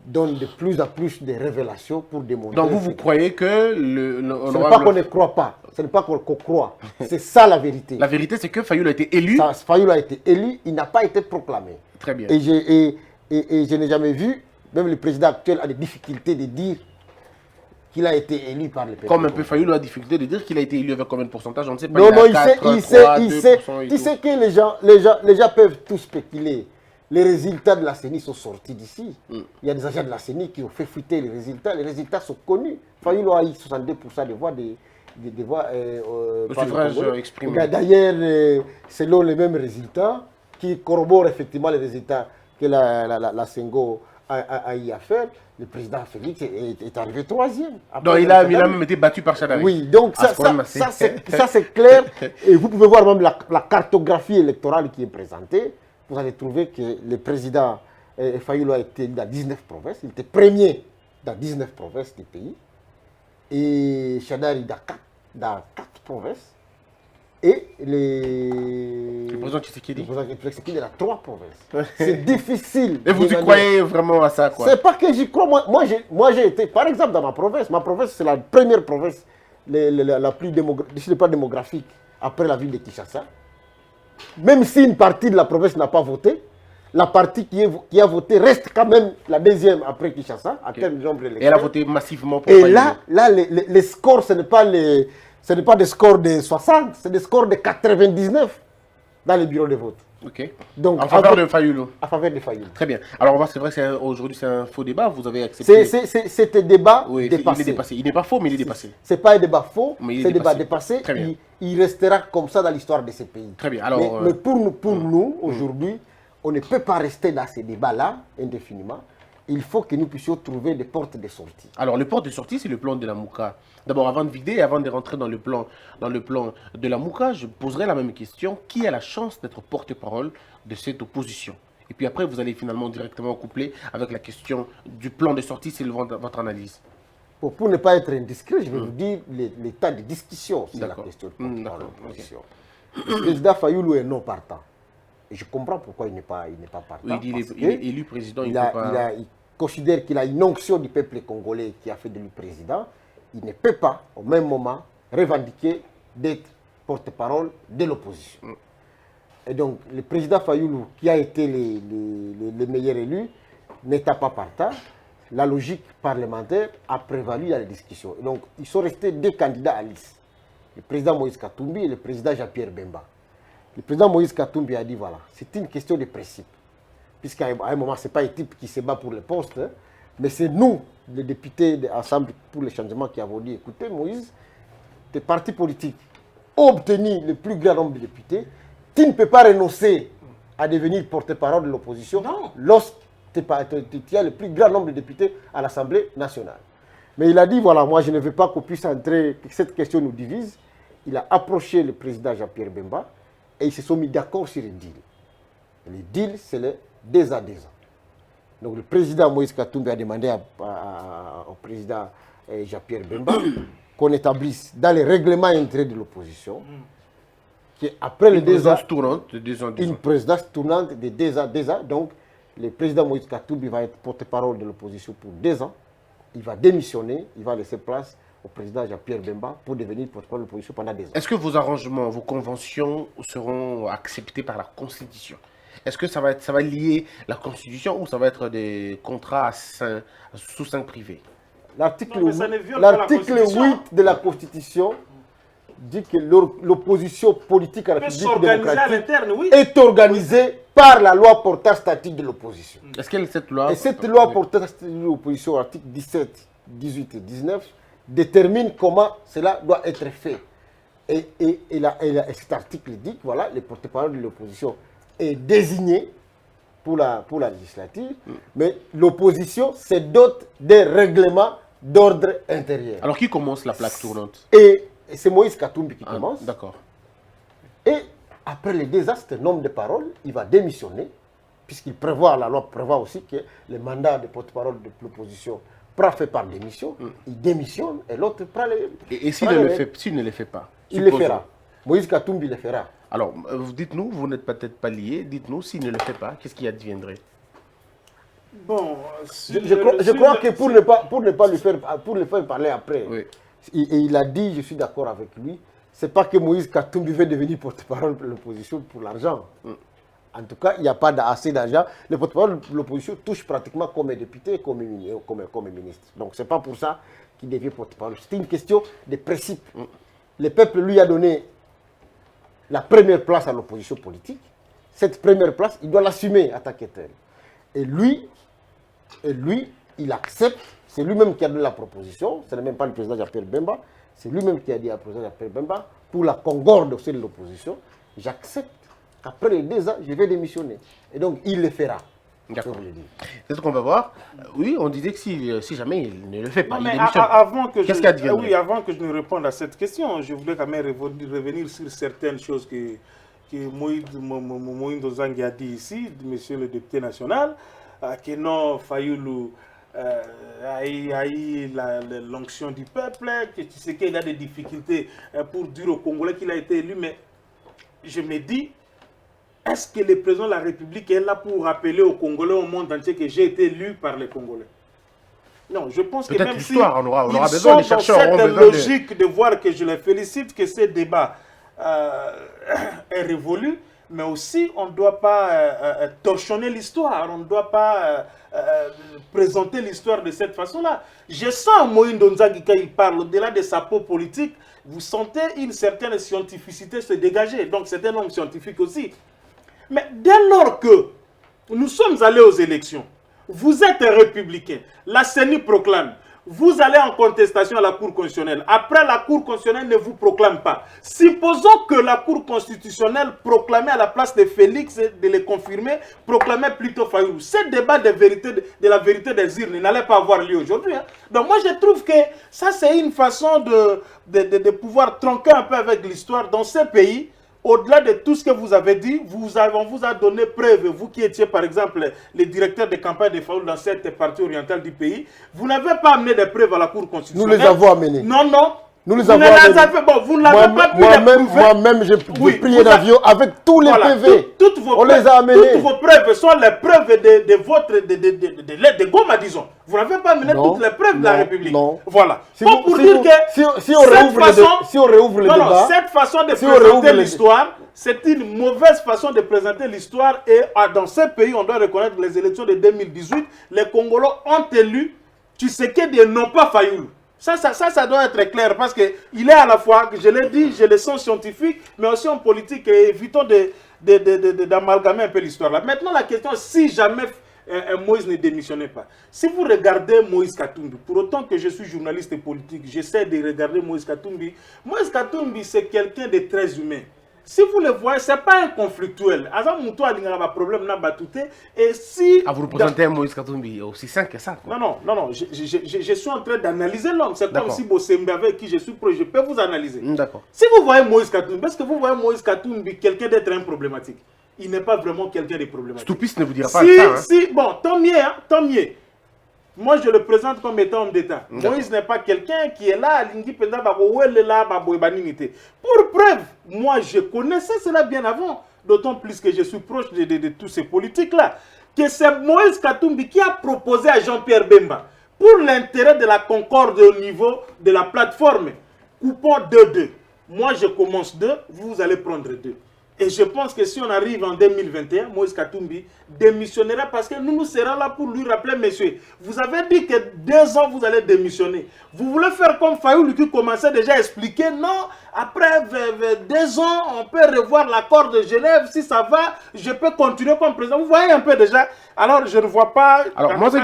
donne de plus en plus de révélations pour démontrer... Donc vous croyez que ce n'est pas qu'on ne croit pas, ce n'est pas qu'on croit, c'est ça la vérité. La vérité, c'est que Fayoulou a été élu. Fayoulou a été élu, il n'a pas été proclamé. Très bien. Et je n'ai jamais vu, même le président actuel a des difficultés de dire qu'il a été élu par le peuple. Comme un peu Fayoulou a difficulté de dire qu'il a été élu avec combien de pourcentage, on ne sait pas. Non, il sait que les gens peuvent tout spéculer. Les résultats de la CENI sont sortis d'ici. Il y a des agents de la CENI qui ont fait fuiter les résultats. Les résultats sont connus. Fayoulou a eu 62% des voix le suffrage exprimé. D'ailleurs, selon les mêmes résultats, qui corroborent effectivement les résultats que la Sengo a eu à faire, le président Félix est arrivé 3e. Donc il a même été battu par Chadari. Oui, donc ça c'est clair. Et vous pouvez voir même la cartographie électorale qui est présentée. Vous allez trouver que le président Fayoulou a été dans 19 provinces. Il était premier dans 19 provinces du pays. Et Chadari dans 4 provinces. Et le président Tshisekedi dans 3 provinces. C'est difficile. Et vous y croyez vraiment à ça, quoi? C'est pas que j'y crois. Moi j'ai été, par exemple, dans ma province. Ma province, c'est la première province la plus démographique après la ville de Kinshasa. Même si une partie de la province n'a pas voté, la partie qui a voté reste quand même la deuxième après Kinshasa, à termes de nombre d'électeurs. Et elle a voté massivement pour Et là les scores, ce n'est pas des scores de 60, c'est des scores de 99 dans les bureaux de vote. Ok. Donc, en faveur de Fayoulou. En faveur de Fayoulou. Très bien. Alors, c'est vrai qu'aujourd'hui, c'est un faux débat. Vous avez accepté. C'est un débat dépassé. Il est dépassé. Il n'est pas faux, mais il est dépassé. Ce n'est pas un débat faux, c'est un débat dépassé. Très bien. Il restera comme ça dans l'histoire de ce pays. Très bien. Alors, mais pour nous, aujourd'hui, on ne peut pas rester dans ces débats-là indéfiniment. Il faut que nous puissions trouver des portes de sortie. Alors, le port de sortie, c'est le plan de la Mouka. D'abord, avant de vider, avant de rentrer dans le plan de la Mouka, je poserai la même question. Qui a la chance d'être porte-parole de cette opposition? Et puis après, vous allez finalement directement coupler avec la question du plan de sortie, c'est votre analyse. Pour ne pas être indiscret, je vais vous dire l'état de discussion sur la question de l'opposition. Le président Fayoulou est non partant. Et je comprends pourquoi il n'est pas partant. Oui, il est élu président. Il considère qu'il a une onction du peuple congolais qui a fait de lui président. Il ne peut pas, au même moment, revendiquer d'être porte-parole de l'opposition. Et donc, le président Fayoulou, qui a été le meilleur élu, n'étant pas partant, la logique parlementaire a prévalu dans les discussions. Et donc, ils sont restés 2 candidats à liste. Le président Moïse Katumbi et le président Jean-Pierre Bemba. Le président Moïse Katumbi a dit, voilà, c'est une question de principe. Puisqu'à un moment, ce n'est pas un type qui se bat pour le poste, hein, mais c'est nous, les députés ensemble pour le changement, qui avons dit, écoutez Moïse, tes partis politiques ont obtenu le plus grand nombre de députés, tu ne peux pas renoncer à devenir porte-parole de l'opposition lorsque tu as le plus grand nombre de députés à l'Assemblée nationale. Mais il a dit, voilà, moi je ne veux pas qu'on puisse entrer, que cette question nous divise. Il a approché le président Jean-Pierre Bemba et ils se sont mis d'accord sur un deal. Le deal, c'est le 2 à 2 ans. Donc le président Moïse Katumbi a demandé au président Jean-Pierre Bemba qu'on établisse dans les règlements intérieurs de l'opposition qu'après les 2 ans, une présidence tournante de 2 ans, 2 ans. Donc le président Moïse Katumbi va être porte-parole de l'opposition pour 2 ans. Il va démissionner, il va laisser place au président Jean-Pierre Bemba pour devenir porte-parole de l'opposition pendant 2 ans. Est-ce que vos arrangements, vos conventions seront acceptés par la Constitution? Est-ce que ça va lier la Constitution ou ça va être des contrats sous 5 privés? L'article 8 de la Constitution dit que l'opposition politique à la République démocratique est organisée par la loi portant statut de l'opposition. Est-ce que cette loi... Et cette loi portant statut de l'opposition, articles 17, 18 et 19, détermine comment cela doit être fait. Et cet article dit que voilà, le porte-parole de l'opposition est désigné pour la législature, mais l'opposition se dote des règlements d'ordre intérieur. Alors qui commence la plaque tournante? Et c'est Moïse Katumbi qui commence. D'accord. Et après les 2 ans, c'est un homme de parole, il va démissionner, puisqu'il prévoit, la loi prévoit aussi que le mandat de porte-parole de l'opposition fait par démission, il démissionne et l'autre prend les... Et s'il ne le fait pas? Il le fera. Moïse Katumbi le fera. Alors, dites-nous, vous n'êtes peut-être pas lié, dites-nous, s'il ne le fait pas, qu'est-ce qui adviendrait? Bon, je crois que pour ne pas le faire parler après, Oui. et il a dit, je suis d'accord avec lui, c'est pas que Moïse Katumbi veut devenir porte-parole de l'opposition pour l'argent. En tout cas, il n'y a pas assez d'argent. Le porte-parole de l'opposition touche pratiquement comme un député, comme un ministre. Donc, ce n'est pas pour ça qu'il devient porte-parole. C'est une question de principe. Le peuple lui a donné la première place à l'opposition politique. Cette première place, il doit l'assumer en tant que tel. Et lui, il accepte. C'est lui-même qui a donné la proposition. Ce n'est même pas le président Jean-Pierre Bemba. C'est lui-même qui a dit à président Jean-Pierre Bemba, pour la concorde aussi de l'opposition, j'accepte qu'après les 2 ans, je vais démissionner. Et donc, il le fera. D'accord. C'est ce qu'on va voir. Oui, on disait que si jamais il ne le fait pas, non, il mais démissionne. Qu'est-ce qui adviendrait? Oui, avant que je ne réponde à cette question, je voulais quand même revenir sur certaines choses que Moïse Ozangi a dit ici, monsieur le député national, que non, Fayoulou a eu l'onction du peuple, que tu sais qu'il a des difficultés pour dire aux Congolais qu'il a été élu, mais je me dis, est-ce que le président de la République est là pour rappeler aux Congolais, au monde entier, que j'ai été élu par les Congolais? Non, je pense que même si on aura ils besoin, les sont dans chercheurs cette auront besoin logique de voir que je les félicite, que ce débat est révolu, mais aussi on ne doit pas torchonner l'histoire, on ne doit pas présenter l'histoire de cette façon-là. Je sens Moïse Ozangi quand il parle, au-delà de sa peau politique, vous sentez une certaine scientificité se dégager. Donc c'est un homme scientifique aussi. Mais dès lors que nous sommes allés aux élections, vous êtes républicain, la CENI proclame, vous allez en contestation à la Cour constitutionnelle. Après, la Cour constitutionnelle ne vous proclame pas. Supposons que la Cour constitutionnelle proclamait à la place de Félix, de les confirmer, proclamait plutôt Fayoulou. Ce débat de la vérité des urnes n'allait pas avoir lieu aujourd'hui. Hein. Donc moi, je trouve que ça, c'est une façon de pouvoir tronquer un peu avec l'histoire dans ce pays. Au-delà de tout ce que vous avez dit, on vous a donné preuve, vous qui étiez par exemple le directeur de campagne de Fayoulou dans cette partie orientale du pays, vous n'avez pas amené des preuves à la Cour constitutionnelle. Nous les avons amenées. Non, non. Nous les avons amenées. Bon, vous n'avez pas pu les prouver. Moi-même, j'ai pris l'avion avec tous les PV. On les a amenés. Toutes vos preuves sont les preuves de Goma, disons. Vous n'avez pas amené toutes les preuves de la République. Non. Voilà. Si on réouvre le débat, cette façon de présenter l'histoire, c'est une mauvaise façon de présenter l'histoire. Et dans ce pays, on doit reconnaître les élections de 2018, les Congolais ont élu Tshisekedi et non pas Fayoulou. Ça doit être clair parce qu'il est à la fois, je l'ai dit, je le sens scientifique, mais aussi en politique, et évitons d'amalgamer un peu l'histoire là. Maintenant, la question, si jamais Moïse ne démissionnait pas, si vous regardez Moïse Katumbi, pour autant que je suis journaliste et politique, j'essaie de regarder Moïse Katumbi, c'est quelqu'un de très humain. Si vous le voyez, ce n'est pas un conflictuel. Et si... vous représentez un Moïse Katumbi aussi sain que ça. Quoi. Non, je suis en train d'analyser l'homme. C'est comme si Bossembe avec qui je suis proche, je peux vous analyser. D'accord. Si vous voyez Moïse Katumbi, est-ce que vous voyez Moïse Katumbi quelqu'un d'être un problématique? Il n'est pas vraiment quelqu'un de problématique. Stoupiste ne vous dira pas ça. Bon, tant mieux, hein, tant mieux. Moi, je le présente comme étant homme d'État. Moïse n'est pas quelqu'un qui est là, pour preuve, moi, je connaissais cela bien avant, d'autant plus que je suis proche de tous ces politiques-là, que c'est Moïse Katumbi qui a proposé à Jean-Pierre Bemba, pour l'intérêt de la concorde au niveau de la plateforme, coupons 2-2. Moi, je commence 2, vous allez prendre 2. Et je pense que si on arrive en 2021, Moïse Katumbi démissionnera parce que nous serons là pour lui rappeler, monsieur, vous avez dit que 2 ans vous allez démissionner. Vous voulez faire comme Fayoulou qui commençait déjà à expliquer, non, après 2 ans, on peut revoir l'accord de Genève, si ça va, je peux continuer comme président. Vous voyez un peu déjà. Alors je ne vois pas... Alors moi, ce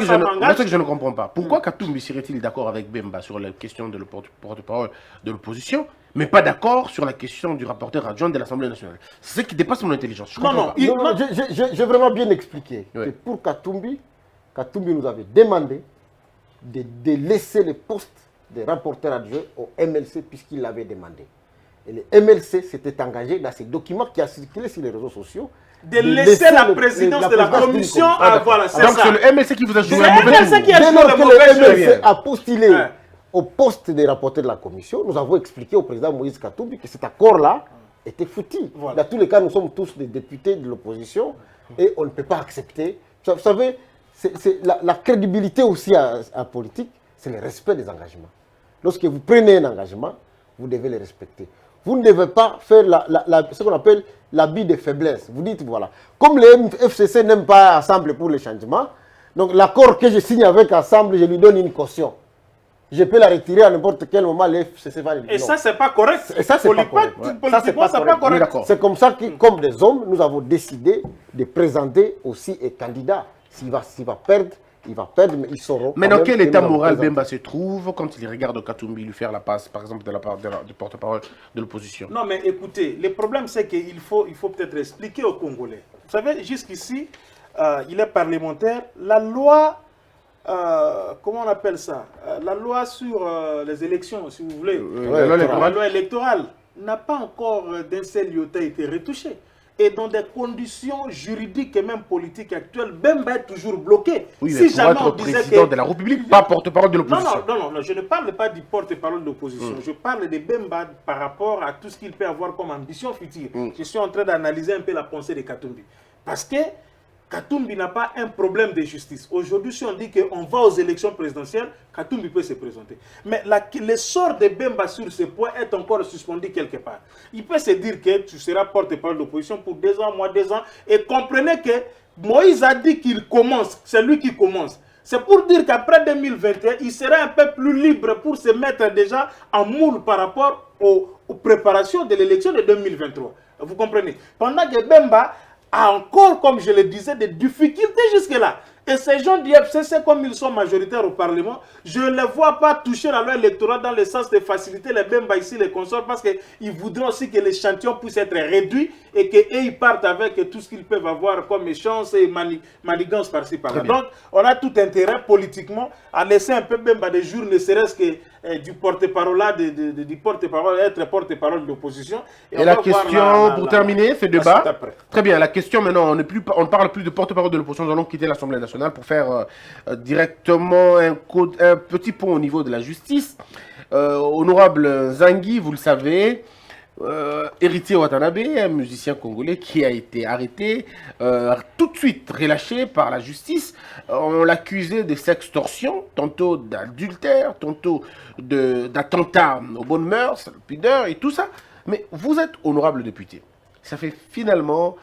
que je ne comprends pas, pourquoi Katumbi serait-il d'accord avec Bemba sur la question de le porte-parole de l'opposition, mais pas d'accord sur la question du rapporteur adjoint de l'Assemblée nationale? C'est ce qui dépasse mon intelligence. J'ai vraiment bien expliqué que pour Katumbi nous avait demandé de laisser le poste de rapporteur adjoint au MLC puisqu'il l'avait demandé. Et le MLC s'était engagé dans ces documents qui a circulé sur les réseaux sociaux de laisser la présidence de la présidence d'une commission. commission. Voilà, c'est Donc ça. c'est le MLC qui vous a joué C'est un le mauvais MLC tour. qui a Dès joué lors le que mauvais le jeu. MLC a postulé Ouais. au poste des rapporteurs de la commission, nous avons expliqué au président Moïse Katumbi que cet accord-là était foutu. Voilà. Dans tous les cas, nous sommes tous des députés de l'opposition et on ne peut pas accepter. Vous savez, la crédibilité aussi en politique, c'est le respect des engagements. Lorsque vous prenez un engagement, vous devez le respecter. Vous ne devez pas faire ce qu'on appelle l'habit de faiblesse. Vous dites, voilà, comme les FCC n'aiment pas Ensemble pour le changement, donc l'accord que je signe avec Ensemble, je lui donne une caution. Je peux la retirer à n'importe quel moment, les FCC va le dire. Et ça, c'est pas correct. Et ça, c'est pas correct. Ouais. Ça, c'est Politiquement, c'est pas Oui, correct. d'accord. C'est comme ça que, comme des hommes, nous avons décidé de présenter aussi un candidat. S'il va perdre, il va perdre, mais ils sauront. Mais quand dans même quel que état nous avons moral présenté. Bemba se trouve quand il regarde Katumbi lui faire la passe, par exemple, de la part du porte-parole de l'opposition? Non, mais écoutez, le problème, c'est qu'il faut peut-être expliquer aux Congolais. Vous savez, jusqu'ici, il est parlementaire. La loi, comment on appelle ça? La loi sur les élections, si vous voulez. La loi électorale n'a pas encore d'un seul iota été retouchée. Et dans des conditions juridiques et même politiques actuelles, Bemba est toujours bloqué. Oui, mais si pour jamais être on disait président que... de la République, pas porte-parole de Non, l'opposition. non, je ne parle pas du porte-parole de l'opposition. Je parle de Bemba par rapport à tout ce qu'il peut avoir comme ambition future. Je suis en train d'analyser un peu la pensée de Katumbi. Parce que Katumbi n'a pas un problème de justice. Aujourd'hui, si on dit qu'on va aux élections présidentielles, Katumbi peut se présenter. Mais le sort de Bemba sur ce point est encore suspendu quelque part. Il peut se dire que tu seras porte-parole de l'opposition pour 2 ans, moi 2 ans. Et comprenez que Moïse a dit qu'il commence, c'est lui qui commence. C'est pour dire qu'après 2021, il sera un peu plus libre pour se mettre déjà en moule par rapport aux préparations de l'élection de 2023. Vous comprenez? Pendant que Bemba a encore, comme je le disais, des difficultés jusque-là. Et ces gens du FCC, comme ils sont majoritaires au Parlement, je ne les vois pas toucher la loi électorale dans le sens de faciliter les Bemba ici, les consorts, parce qu'ils voudraient aussi que l'échantillon puisse être réduit et qu'ils partent avec tout ce qu'ils peuvent avoir comme échange et manigance par-ci par-là. Donc, on a tout intérêt politiquement à laisser un peu Bemba des jours, ne serait-ce que du porte-parole du porte-parole, être porte-parole de l'opposition. Et la question, pour terminer ce débat, très bien, la question maintenant, on ne parle plus de porte-parole de l'opposition, nous allons quitter l'Assemblée nationale pour faire directement un petit pont au niveau de la justice. Honorable Zangui, vous le savez, héritier Watanabe, un musicien congolais qui a été arrêté, tout de suite relâché par la justice. On l'accusait de sextorsion, tantôt d'adultère, tantôt d'attentat aux bonnes mœurs, pudeur et tout ça. Mais vous êtes honorable député. Ça fait finalement,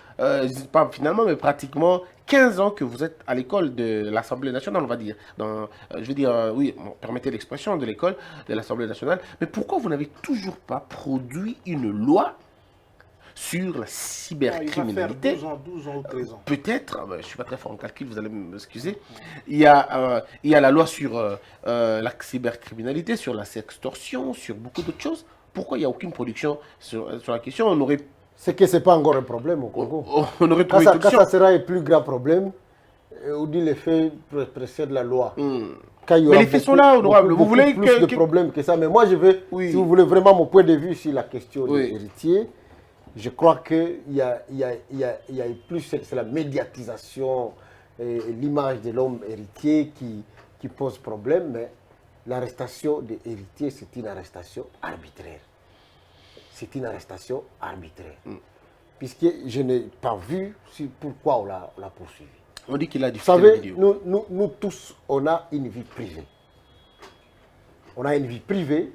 pas finalement, mais pratiquement 15 ans que vous êtes à l'école de l'Assemblée nationale, on va dire. Je veux dire, oui, permettez l'expression de l'école de l'Assemblée nationale. Mais pourquoi vous n'avez toujours pas produit une loi sur la cybercriminalité? Il va faire 12 ans ou 13 ans. Peut-être, je ne suis pas très fort en calcul, vous allez m'excuser. Il y a la loi sur la cybercriminalité, sur la sextorsion, sur beaucoup d'autres choses. Pourquoi il n'y a aucune production sur la question? On aurait... C'est que ce n'est pas encore un problème au Congo. On aurait trouvé quand ça sera un plus grand problème, on dit les faits précèdent la loi. Mais les faits sont là, honorable. Vous voulez plus de problèmes que ça. Mais moi, je vais, si vous voulez vraiment mon point de vue sur la question des héritiers, je crois qu'il y a plus, c'est la médiatisation et l'image de l'homme héritier qui pose problème, mais l'arrestation des héritiers, c'est une arrestation arbitraire. C'est une arrestation arbitraire. Puisque je n'ai pas vu pourquoi on l'a poursuivi. On dit qu'il a diffusé Vous savez, la vidéo. nous tous, on a une vie privée. On a une vie privée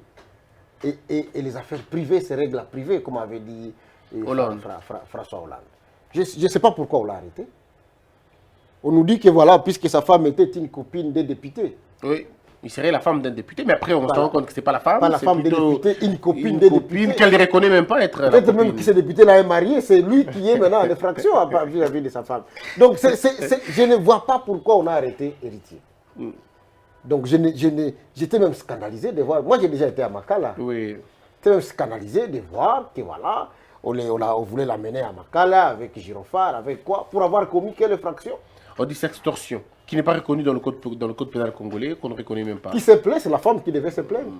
et les affaires privées se règlent à privé, comme avait dit François Hollande. Je ne sais pas pourquoi on l'a arrêté. On nous dit que voilà, puisque sa femme était une copine des députés. Oui. Il serait la femme d'un député, mais après on se rend compte que ce n'est pas la femme. Pas la femme des députés, une copine des députés. Qu'elle ne reconnaît même pas être. Peut-être même que ce député-là est marié, c'est lui qui est maintenant en infraction vis-à-vis de sa femme. Donc je ne vois pas pourquoi on a arrêté héritier. Donc j'étais même scandalisé de voir. Moi j'ai déjà été à Makala. Oui. J'étais même scandalisé de voir que voilà, on voulait l'amener à Makala avec Girofard, avec quoi, pour avoir commis quelle infraction? On dit sextorsion, qui n'est pas reconnue dans le code pénal congolais, qu'on ne reconnaît même pas. Qui se plaint, c'est la femme qui devait se plaindre.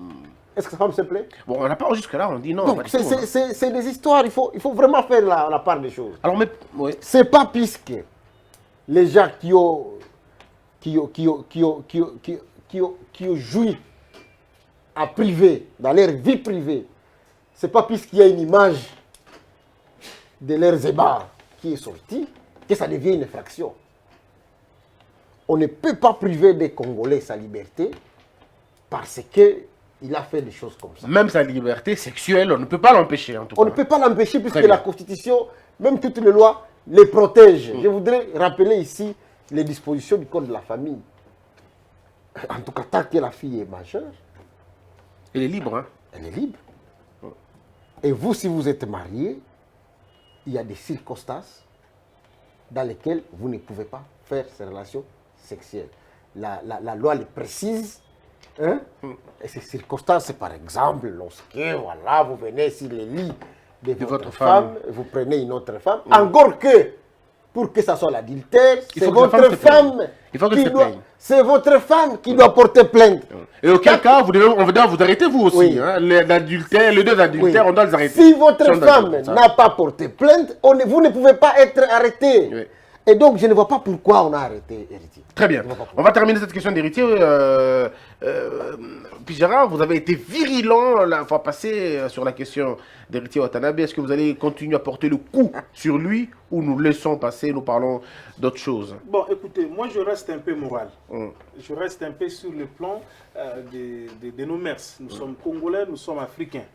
Est-ce que sa femme se plaint? Bon, on n'a pas jusque-là, on dit non. Donc, pas du tout, hein. c'est des histoires, il faut vraiment faire la part des choses. Alors, mais. Oui. C'est pas puisque les gens qui ont joui à privé, dans leur vie privée, c'est pas puisqu'il y a une image de leurs ébats qui est sortie que ça devient une infraction. On ne peut pas priver des Congolais sa liberté parce qu'il a fait des choses comme ça. Même sa liberté sexuelle, on ne peut pas l'empêcher, en tout cas. On ne peut pas l'empêcher puisque Très bien. la Constitution, même toutes les lois, les protègent. Je voudrais rappeler ici les dispositions du Code de la famille. En tout cas, tant que la fille est majeure, Il est libre, hein. elle est libre. Et vous, si vous êtes marié, il y a des circonstances dans lesquelles vous ne pouvez pas faire ces relations sexuelles. La loi les précise. Hein? Et ces circonstances, c'est par exemple lorsque voilà, vous venez sur le lit de votre femme, vous prenez une autre femme, encore que pour que ça soit l'adultère, Il c'est faut que la femme votre se plaigne. femme Il faut qu'elle qui se doit, plaigne. c'est votre femme qui doit porter plainte. Et auquel cas, on doit vous arrêter, vous aussi. Oui. Hein. Les deux adultères, Oui. on doit les arrêter. Si votre Si on doit femme arrêter ça. n'a pas porté plainte, vous ne pouvez pas être arrêté. Oui. Et donc, je ne vois pas pourquoi on a arrêté Héritier. Très bien. On va terminer cette question d'héritier. Puis Gérard, vous avez été virulent la fois passée sur la question d'héritier Watanabe. Est-ce que vous allez continuer à porter le coup sur lui ou nous laissons passer, nous parlons d'autre chose? Bon, écoutez, moi je reste un peu moral. Je reste un peu sur le plan de nos mœurs. Nous sommes Congolais, nous sommes Africains.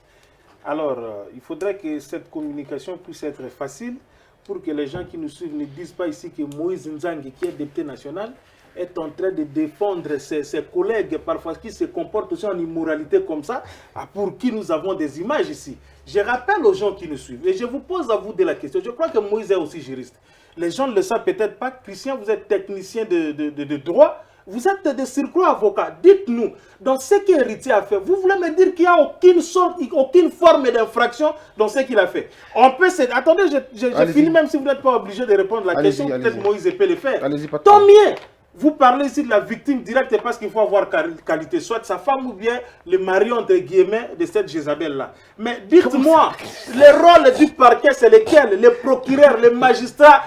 Alors, il faudrait que cette communication puisse être facile pour que les gens qui nous suivent ne disent pas ici que Moïse Nzangue, qui est député national, est en train de défendre ses collègues, parfois qui se comportent aussi en immoralité comme ça, pour qui nous avons des images ici. Je rappelle aux gens qui nous suivent, et je vous pose à vous de la question, je crois que Moïse est aussi juriste. Les gens ne le savent peut-être pas, Christian, vous êtes technicien de droit, vous êtes de surcroît avocat. Dites-nous, dans ce qu'Héritier a fait, vous voulez me dire qu'il n'y a aucune forme d'infraction dans ce qu'il a fait? On peut se... Attendez, je finis même si vous n'êtes pas obligé de répondre à la question, peut-être Moïse peut le faire. Tant mieux. Vous parlez ici de la victime directe parce qu'il faut avoir qualité, soit sa femme ou bien le mari entre guillemets de cette Jézabel-là. Mais dites-moi, le rôle du parquet, c'est lequel? Le procureur, le magistrat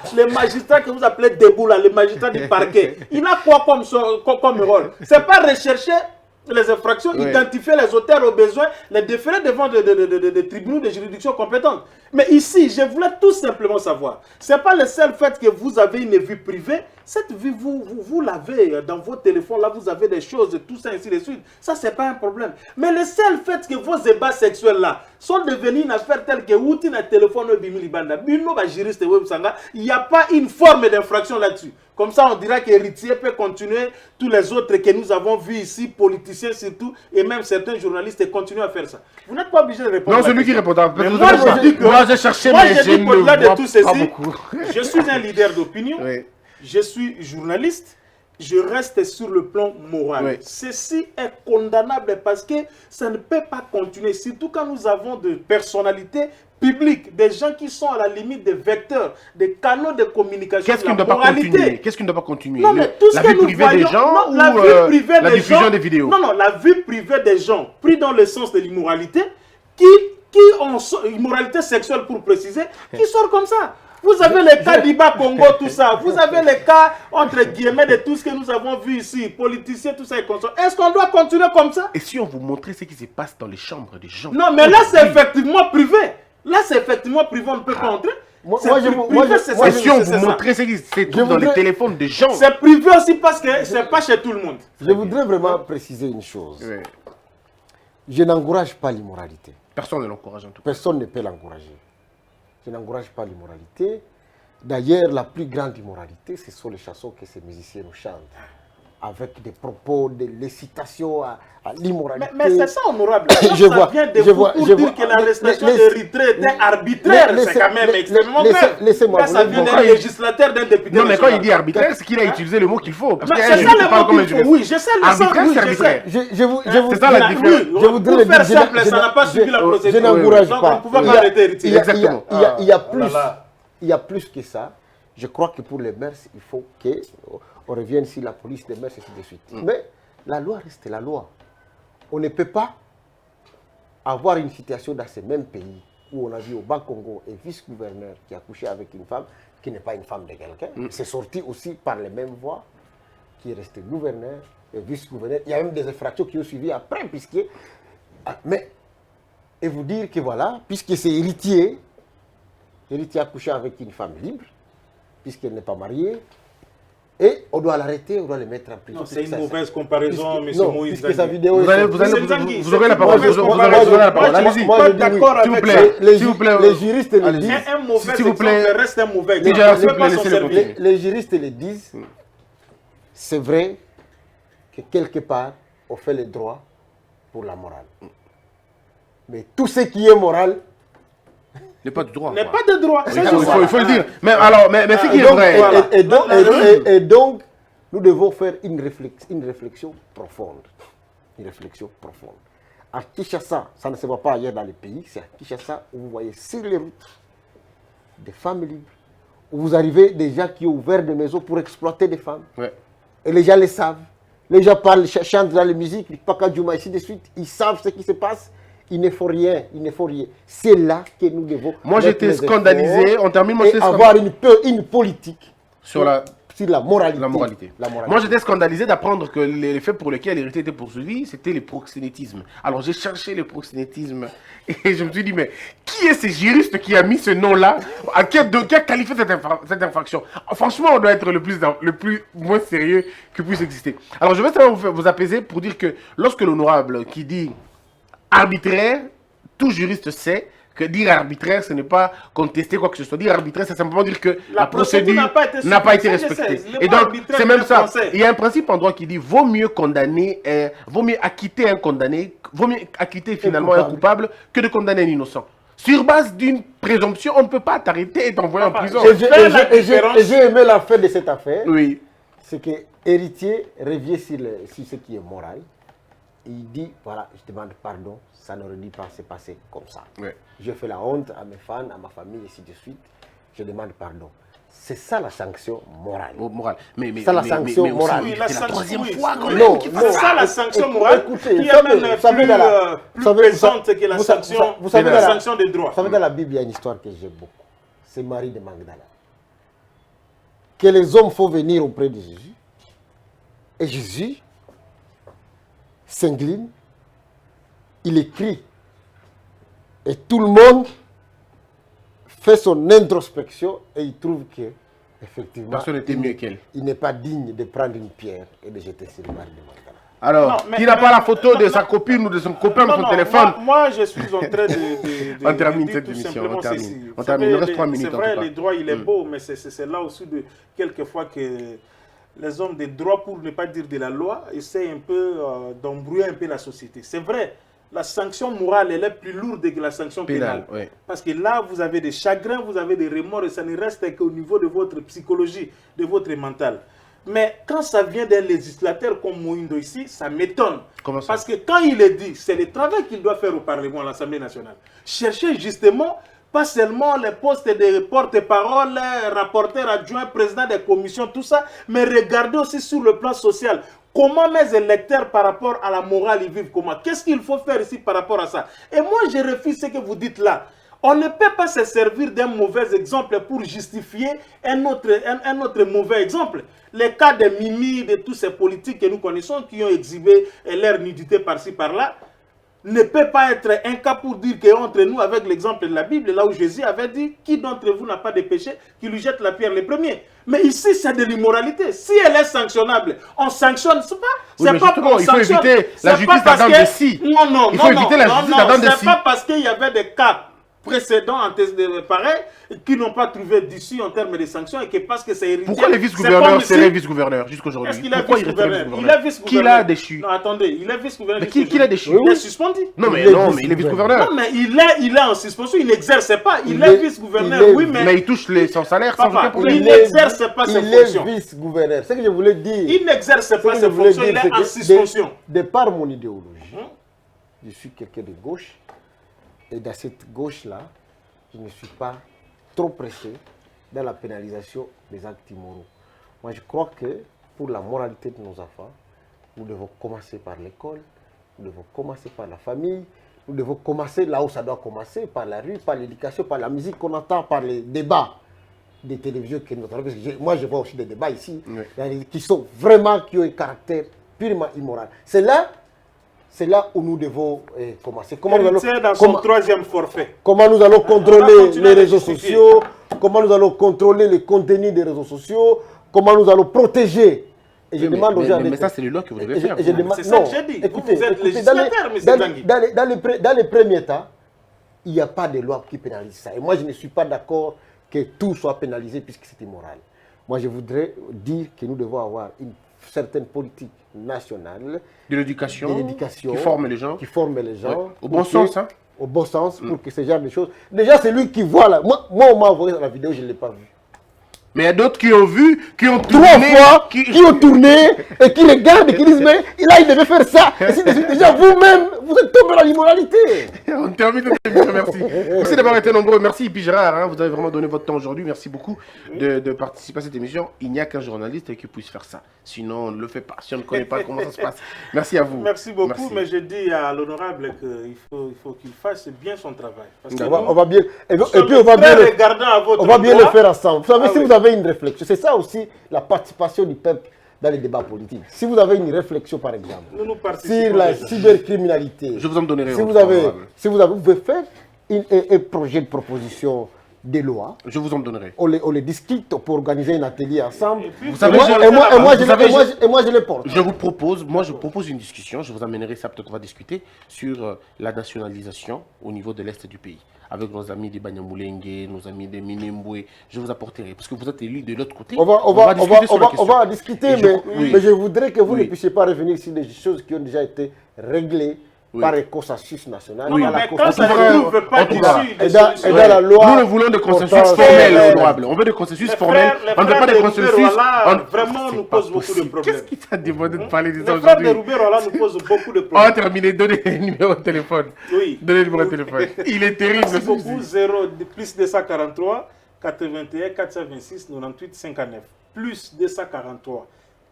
que vous appelez debout là, le magistrat du parquet. Il a quoi comme rôle? C'est pas rechercher les infractions, oui, identifier les auteurs au besoin, les déférer devant des tribunaux de juridiction compétentes. Mais ici, je voulais tout simplement savoir, ce n'est pas le seul fait que vous avez une vie privée, cette vie, vous l'avez dans vos téléphones, là vous avez des choses, tout ça, ainsi de suite. Ça, ce n'est pas un problème. Mais le seul fait que vos ébats sexuels là sont devenus une affaire telle que Outi na téléphone, il n'y a pas une forme d'infraction là-dessus. Comme ça, on dira qu'Héritier peut continuer, tous les autres que nous avons vus ici, politiciens surtout, et même certains journalistes, continuent à faire ça. Vous n'êtes pas obligé de répondre. Non, c'est lui qui répondra. Moi, je dis que... Moi, j'ai cherché, moi, mais je dis qu'au-delà de tout ceci, beaucoup. je suis un leader d'opinion, Oui. je suis journaliste, je reste sur le plan moral. Oui. Ceci est condamnable parce que ça ne peut pas continuer, surtout quand nous avons de personnalités publiques, des gens qui sont à la limite des vecteurs, des canaux de communication. Qu'est-ce qui ne doit pas continuer? Qu'est-ce qui ne doit pas continuer? Non, mais tout ce la que vie nous privée voyons, des gens non, ou la vie privée la des diffusion gens, des vidéos? Non, non, la vie privée des gens, pris dans le sens de l'immoralité, qui ont immoralité sexuelle pour préciser, qui sort comme ça. Vous avez les cas d'Iba Congo, tout ça. Vous avez les cas, entre guillemets, de tout ce que nous avons vu ici, politiciens, tout ça et consorts. Est-ce qu'on doit continuer comme ça? Et si on vous montrait ce qui se passe dans les chambres des gens? Non, mais là, c'est effectivement privé. Là, c'est effectivement privé, on ne peut pas entrer. Et si on vous montrait ce qui se trouve dans les téléphones des gens? C'est privé aussi parce que ce n'est pas chez tout le monde. Je voudrais vraiment préciser une chose. Oui. Je n'encourage pas l'immoralité. Personne ne l'encourage en tout cas. Personne ne peut l'encourager. Je n'encourage pas l'immoralité. D'ailleurs, la plus grande immoralité, ce sont les chansons que ces musiciens nous chantent. Avec des propos, de l'excitation à l'immoralité. Mais c'est ça, honorable. Je ça vois, vient de vous pour dire que l'arrestation d'Érythrée était arbitraire. C'est quand même extrêmement grave. Laissez-moi. Ça vient d'un législateur, d'un député. Non, mais quand il dit arbitraire, c'est qu'il a utilisé le mot qu'il faut. Parce que c'est ça le mot qu'il faut. Oui, je sais le sens. Arbitraire, c'est arbitraire. C'est ça la différence. Je voudrais le dire. Pour faire simple, ça n'a pas suivi la procédure. Je n'encourage pas. Donc, on ne pouvait pas arrêter Héritier. Exactement. Il y a plus que ça. Je crois que pour les mœurs, il faut qu'on revienne sur la police des mœurs et ainsi de suite. Mais la loi reste la loi. On ne peut pas avoir une situation dans ces mêmes pays où on a vu au Bas-Congo un vice-gouverneur qui a couché avec une femme qui n'est pas une femme de quelqu'un. C'est sorti aussi par les mêmes voies, qui est resté gouverneur et vice-gouverneur. Il y a même des infractions qui ont suivi après, puisque... Mais, et vous dire que voilà, puisque c'est héritier a couché avec une femme libre, puisqu'elle n'est pas mariée, et on doit l'arrêter, on doit le mettre en prison. C'est une mauvaise comparaison, M. Moïse. Puisque sa vidéo vous aurez la parole. Vous aurez la parole. Allez-y. S'il vous plaît. Les juristes le disent. Un mauvais s'il vous plaît, exemple reste un mauvais exemple. déjà, On ne s'il peut vous pas plaît, s'en laissez-le servir. continuer. Les juristes le disent. C'est vrai que quelque part, on fait le droit pour la morale. Mais tout ce qui est moral n'est pas du droit. N'est pas de droit. Il faut le dire. Mais alors, mais ce qui est vrai. Voilà. Et donc, nous devons faire une réflexion profonde. Une réflexion profonde. À Kinshasa, ça ne se voit pas ailleurs dans les pays, c'est à Kinshasa où vous voyez sur les routes des femmes libres, où vous arrivez des gens qui ont ouvert des maisons pour exploiter des femmes. Ouais. Et les gens le savent. Les gens parlent, chantent dans la musique, Paka Djouma, ainsi de suite. Ils savent ce qui se passe. Il ne faut rien, il ne faut rien. C'est là que nous devons... Moi, j'étais scandalisé. On termine, moi, et avoir une politique sur la moralité. La moralité. Moi, j'étais scandalisé d'apprendre que les faits pour lesquels l'héritier était poursuivi, c'était le proxénétisme. Alors, j'ai cherché le proxénétisme et je me suis dit, mais qui est ce juriste qui a mis ce nom-là, qui a qualifié cette infraction? Franchement, on doit être le plus moins sérieux qui puisse exister. Alors, je vais seulement vous apaiser pour dire que lorsque l'honorable qui dit arbitraire, tout juriste sait que dire arbitraire, ce n'est pas contester quoi que ce soit. Dire arbitraire, c'est simplement dire que la procédure n'a pas été respectée. Et donc, c'est même ça. Il y a un principe en droit qui dit vaut mieux condamner, vaut mieux acquitter un condamné, vaut mieux acquitter finalement un coupable que de condamner un innocent. Sur base d'une présomption, on ne peut pas t'arrêter et t'envoyer en prison. Et j'ai aimé la fin de cette affaire. Oui. C'est que héritier revient sur ce qui est moral. Il dit, voilà, je demande pardon, ça n'aurait dû pas se passer comme ça. Ouais. Je fais la honte à mes fans, à ma famille, et ainsi de suite. Je demande pardon. C'est ça la sanction morale. Mais ça la sanction morale. Oui, c'est la troisième fois quand non, même. C'est ça la sanction morale écoutez, qui est même plus présente que la sanction des droits. Vous savez, dans la Bible, il y a une histoire que j'aime beaucoup. C'est Marie de Magdala. Que les hommes font venir auprès de Jésus. Et Jésus s'incline, il écrit. Et tout le monde fait son introspection et il trouve que, effectivement, personne n'était mieux qu'elle. Il n'est pas digne de prendre une pierre et de jeter sur Marie de Magdala. Alors, qui n'a pas la photo de sa copine ou de son copain sur son téléphone? Moi, je suis en train de on termine cette émission. On termine. Il reste 3 minutes. C'est vrai, le droit, il est beau, mais c'est là aussi de quelquefois que les hommes de droit, pour ne pas dire de la loi, essaient un peu d'embrouiller un peu la société. C'est vrai, la sanction morale, elle est plus lourde que la sanction pénale. Oui. Parce que là, vous avez des chagrins, vous avez des remords, et ça ne reste qu'au niveau de votre psychologie, de votre mental. Mais quand ça vient d'un législateur comme Moïndo ici, ça m'étonne. Parce que quand il est dit, c'est le travail qu'il doit faire au Parlement, à l'Assemblée nationale. Chercher justement, pas seulement les postes de porte-parole, rapporteurs adjoints, présidents des commissions, tout ça, mais regarder aussi sur le plan social. Comment mes électeurs, par rapport à la morale, ils vivent comment? Qu'est-ce qu'il faut faire ici par rapport à ça? Et moi, je refuse ce que vous dites là. On ne peut pas se servir d'un mauvais exemple pour justifier un autre mauvais exemple. Les cas de Mimi, de tous ces politiques que nous connaissons, qui ont exhibé leur nudité par-ci, par-là, ne peut pas être un cas pour dire qu'entre nous, avec l'exemple de la Bible, là où Jésus avait dit, qui d'entre vous n'a pas de péché, qui lui jette la pierre le premier. Mais ici, c'est de l'immoralité. Si elle est sanctionnable, on sanctionne. C'est pas pour il faut éviter la justice à dents de scie. Non, il faut éviter la justice à dents de scie. C'est pas parce qu'il y avait des cas précédents pareil, qui n'ont pas trouvé d'issue en termes de sanctions et que parce que c'est héritier. Pourquoi les vice-gouverneurs seraient vice-gouverneurs jusqu'aujourd'hui? Est-ce qu'il est vice-gouverneur? Il est vice-gouverneur. Qui l'a déchu? Non, attendez, il est vice-gouverneur. Mais qui l'a déchu? Il est suspendu. Non, mais il est vice-gouverneur. Non, mais il est en suspension, il n'exerce pas. Il est vice-gouverneur, oui, mais il touche son salaire sans aucun problème. Il n'exerce pas ses fonctions. Il est vice-gouverneur. C'est ce que je voulais dire. Il n'exerce pas ses fonctions, il est en suspension. De par mon idéologie, je suis quelqu'un de gauche. Et dans cette gauche-là, je ne suis pas trop pressé dans la pénalisation des actes immoraux. Moi, je crois que pour la moralité de nos enfants, nous devons commencer par l'école, nous devons commencer par la famille, nous devons commencer là où ça doit commencer, par la rue, par l'éducation, par la musique qu'on entend, par les débats des télévisions que nous entendons. Parce que moi, je vois aussi des débats ici qui sont vraiment, qui ont un caractère purement immoral. C'est là où nous devons commencer. Comment nous allons, dans son troisième forfait. Comment nous allons contrôler les réseaux sociaux, comment nous allons contrôler les contenus des réseaux sociaux, comment nous allons protéger. Et je demande aux gens... Mais ça, c'est le loi que vous devez faire. C'est ça que j'ai dit. Écoutez, vous êtes législateur, M. Dangui. Dans les premiers temps, il n'y a pas de loi qui pénalise ça. Et moi, je ne suis pas d'accord que tout soit pénalisé puisque c'est immoral. Moi, je voudrais dire que nous devons avoir une certaine politique nationale de l'éducation qui forme les gens. Au bon sens, hein. Au bon sens, pour que ce genre de choses... Déjà, c'est lui qui voit là. Moi, on m'a envoyé dans la vidéo, je ne l'ai pas vu. Mais il y a d'autres qui ont vu, qui ont tourné. 3 fois, qui ont tourné et qui regardent et qui disent, mais là, il devait faire ça. Et si déjà, vous-même, vous êtes tombé dans l'immoralité. On termine notre émission, merci. Merci d'avoir été nombreux. Merci, et puis Gérard, hein, vous avez vraiment donné votre temps aujourd'hui. Merci beaucoup de participer à cette émission. Il n'y a qu'un journaliste qui puisse faire ça. Sinon, on ne le fait pas. Si on ne connaît pas comment ça se passe. Merci à vous. Merci beaucoup, mais je dis à l'honorable qu'il faut qu'il fasse bien son travail. Parce que on va bien, et puis on va bien le faire ensemble. Vous savez, si vous avez une réflexion, c'est ça aussi la participation du peuple dans les débats politiques. Si vous avez une réflexion, par exemple, sur la cybercriminalité, je vous en donnerai. Si vous pouvez faire un projet de proposition de loi. Je vous en donnerai. On les discute pour organiser un atelier ensemble. Vous savez, moi, je les porte. Je propose une discussion. Je vous amènerai ça, peut-être on va discuter sur la nationalisation au niveau de l'Est du pays. Avec nos amis des Banyamulenge, nos amis des Minembwe, je vous apporterai. Parce que vous êtes élus de l'autre côté. On va en discuter, mais je voudrais que vous ne puissiez pas revenir sur des choses qui ont déjà été réglées par le consensus national. Oui. Mais quand ça ne trouve pas d'issue et dans la loi... Nous voulons des consensus formels, honorable. On veut des consensus formels. On ne veut pas des consensus... Vraiment, nous pose beaucoup de problèmes. Qu'est-ce qui t'a demandé de parler de ça aujourd'hui? Les frères de Roubero, là, nous posent beaucoup de problèmes. On va terminer. Donnez le numéro de téléphone. Oui. Donnez le numéro de téléphone. Il est terrible. Merci beaucoup. Plus 243 81 426 98 59. Plus 243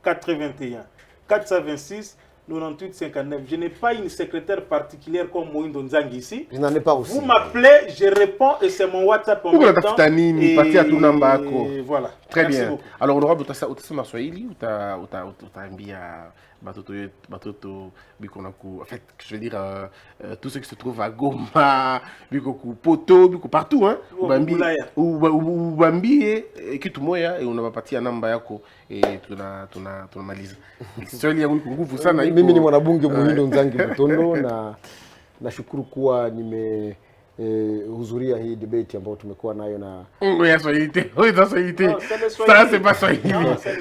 81 426 98 59. Je n'ai pas une secrétaire particulière comme Moïndo Nzangi ici. Je n'en ai pas aussi. Vous m'appelez, je réponds et c'est mon WhatsApp en même temps. Et voilà. Très bien. Beaucoup. Alors, honorable, tu as Maswahili ou tu as Batoto, Bikonaku, en fait, je veux dire, tout ce qui se trouve à Goma, Bikoku, Poto, Biko, partout, hein, Ubambi, et Kitumoya, et on va partir à Nambayako, et tu analyses. Swahili ya nguvu sana. Mimi ni mwanabunge Muhindo Nzangi Butondo, na nashukuru kuwa hudhuria hii debate ambayo tumekuwa nayo na ça c'est pas Swahili,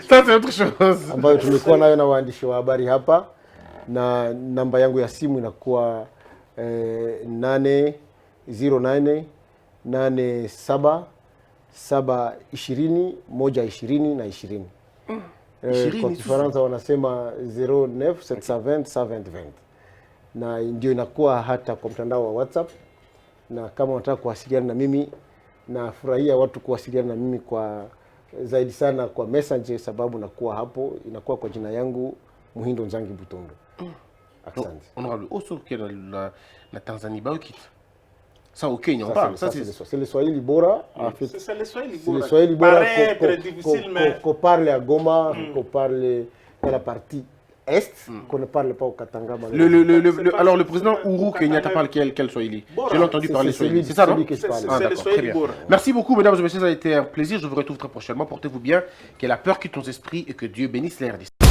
ça c'est autre chose, ambayo tumekuwa nayo na waandishi wa habari hapa, na namba yangu ya simu inakuwa 808 87 720 120 na 20. Kwa Kifaransa wanasema 09 720 720, na ndio inakuwa hata kwa mtandao wa WhatsApp. Na kama unataka kuwasiliana na mimi, nafurahia watu kuwasiliana na mimi kwa zaidi sana kwa Messenger, sababu nakuwa hapo, inakuwa kwa jina yangu Muhindo Nzangi Butondo. Asante. Honorable, aussi que la Tanzanie ba okita. Ça au Kenya on parle, ça c'est le Swahili bora en fait. C'est le Swahili bora. C'est le Swahili bora très difficile mais qu'on parle à Goma, qu'on parle dans la partie Est, qu'on ne parle pas au Katanga. Alors le président Uhuru Kenyatta parle quel Swahili? J'ai entendu parler Swahili. C'est ça, non? C'est le Swahili Bora. Merci beaucoup, mesdames et messieurs, ça a été un plaisir. Je vous retrouve très prochainement. Portez-vous bien, que la peur quitte nos esprits et que Dieu bénisse les RDC.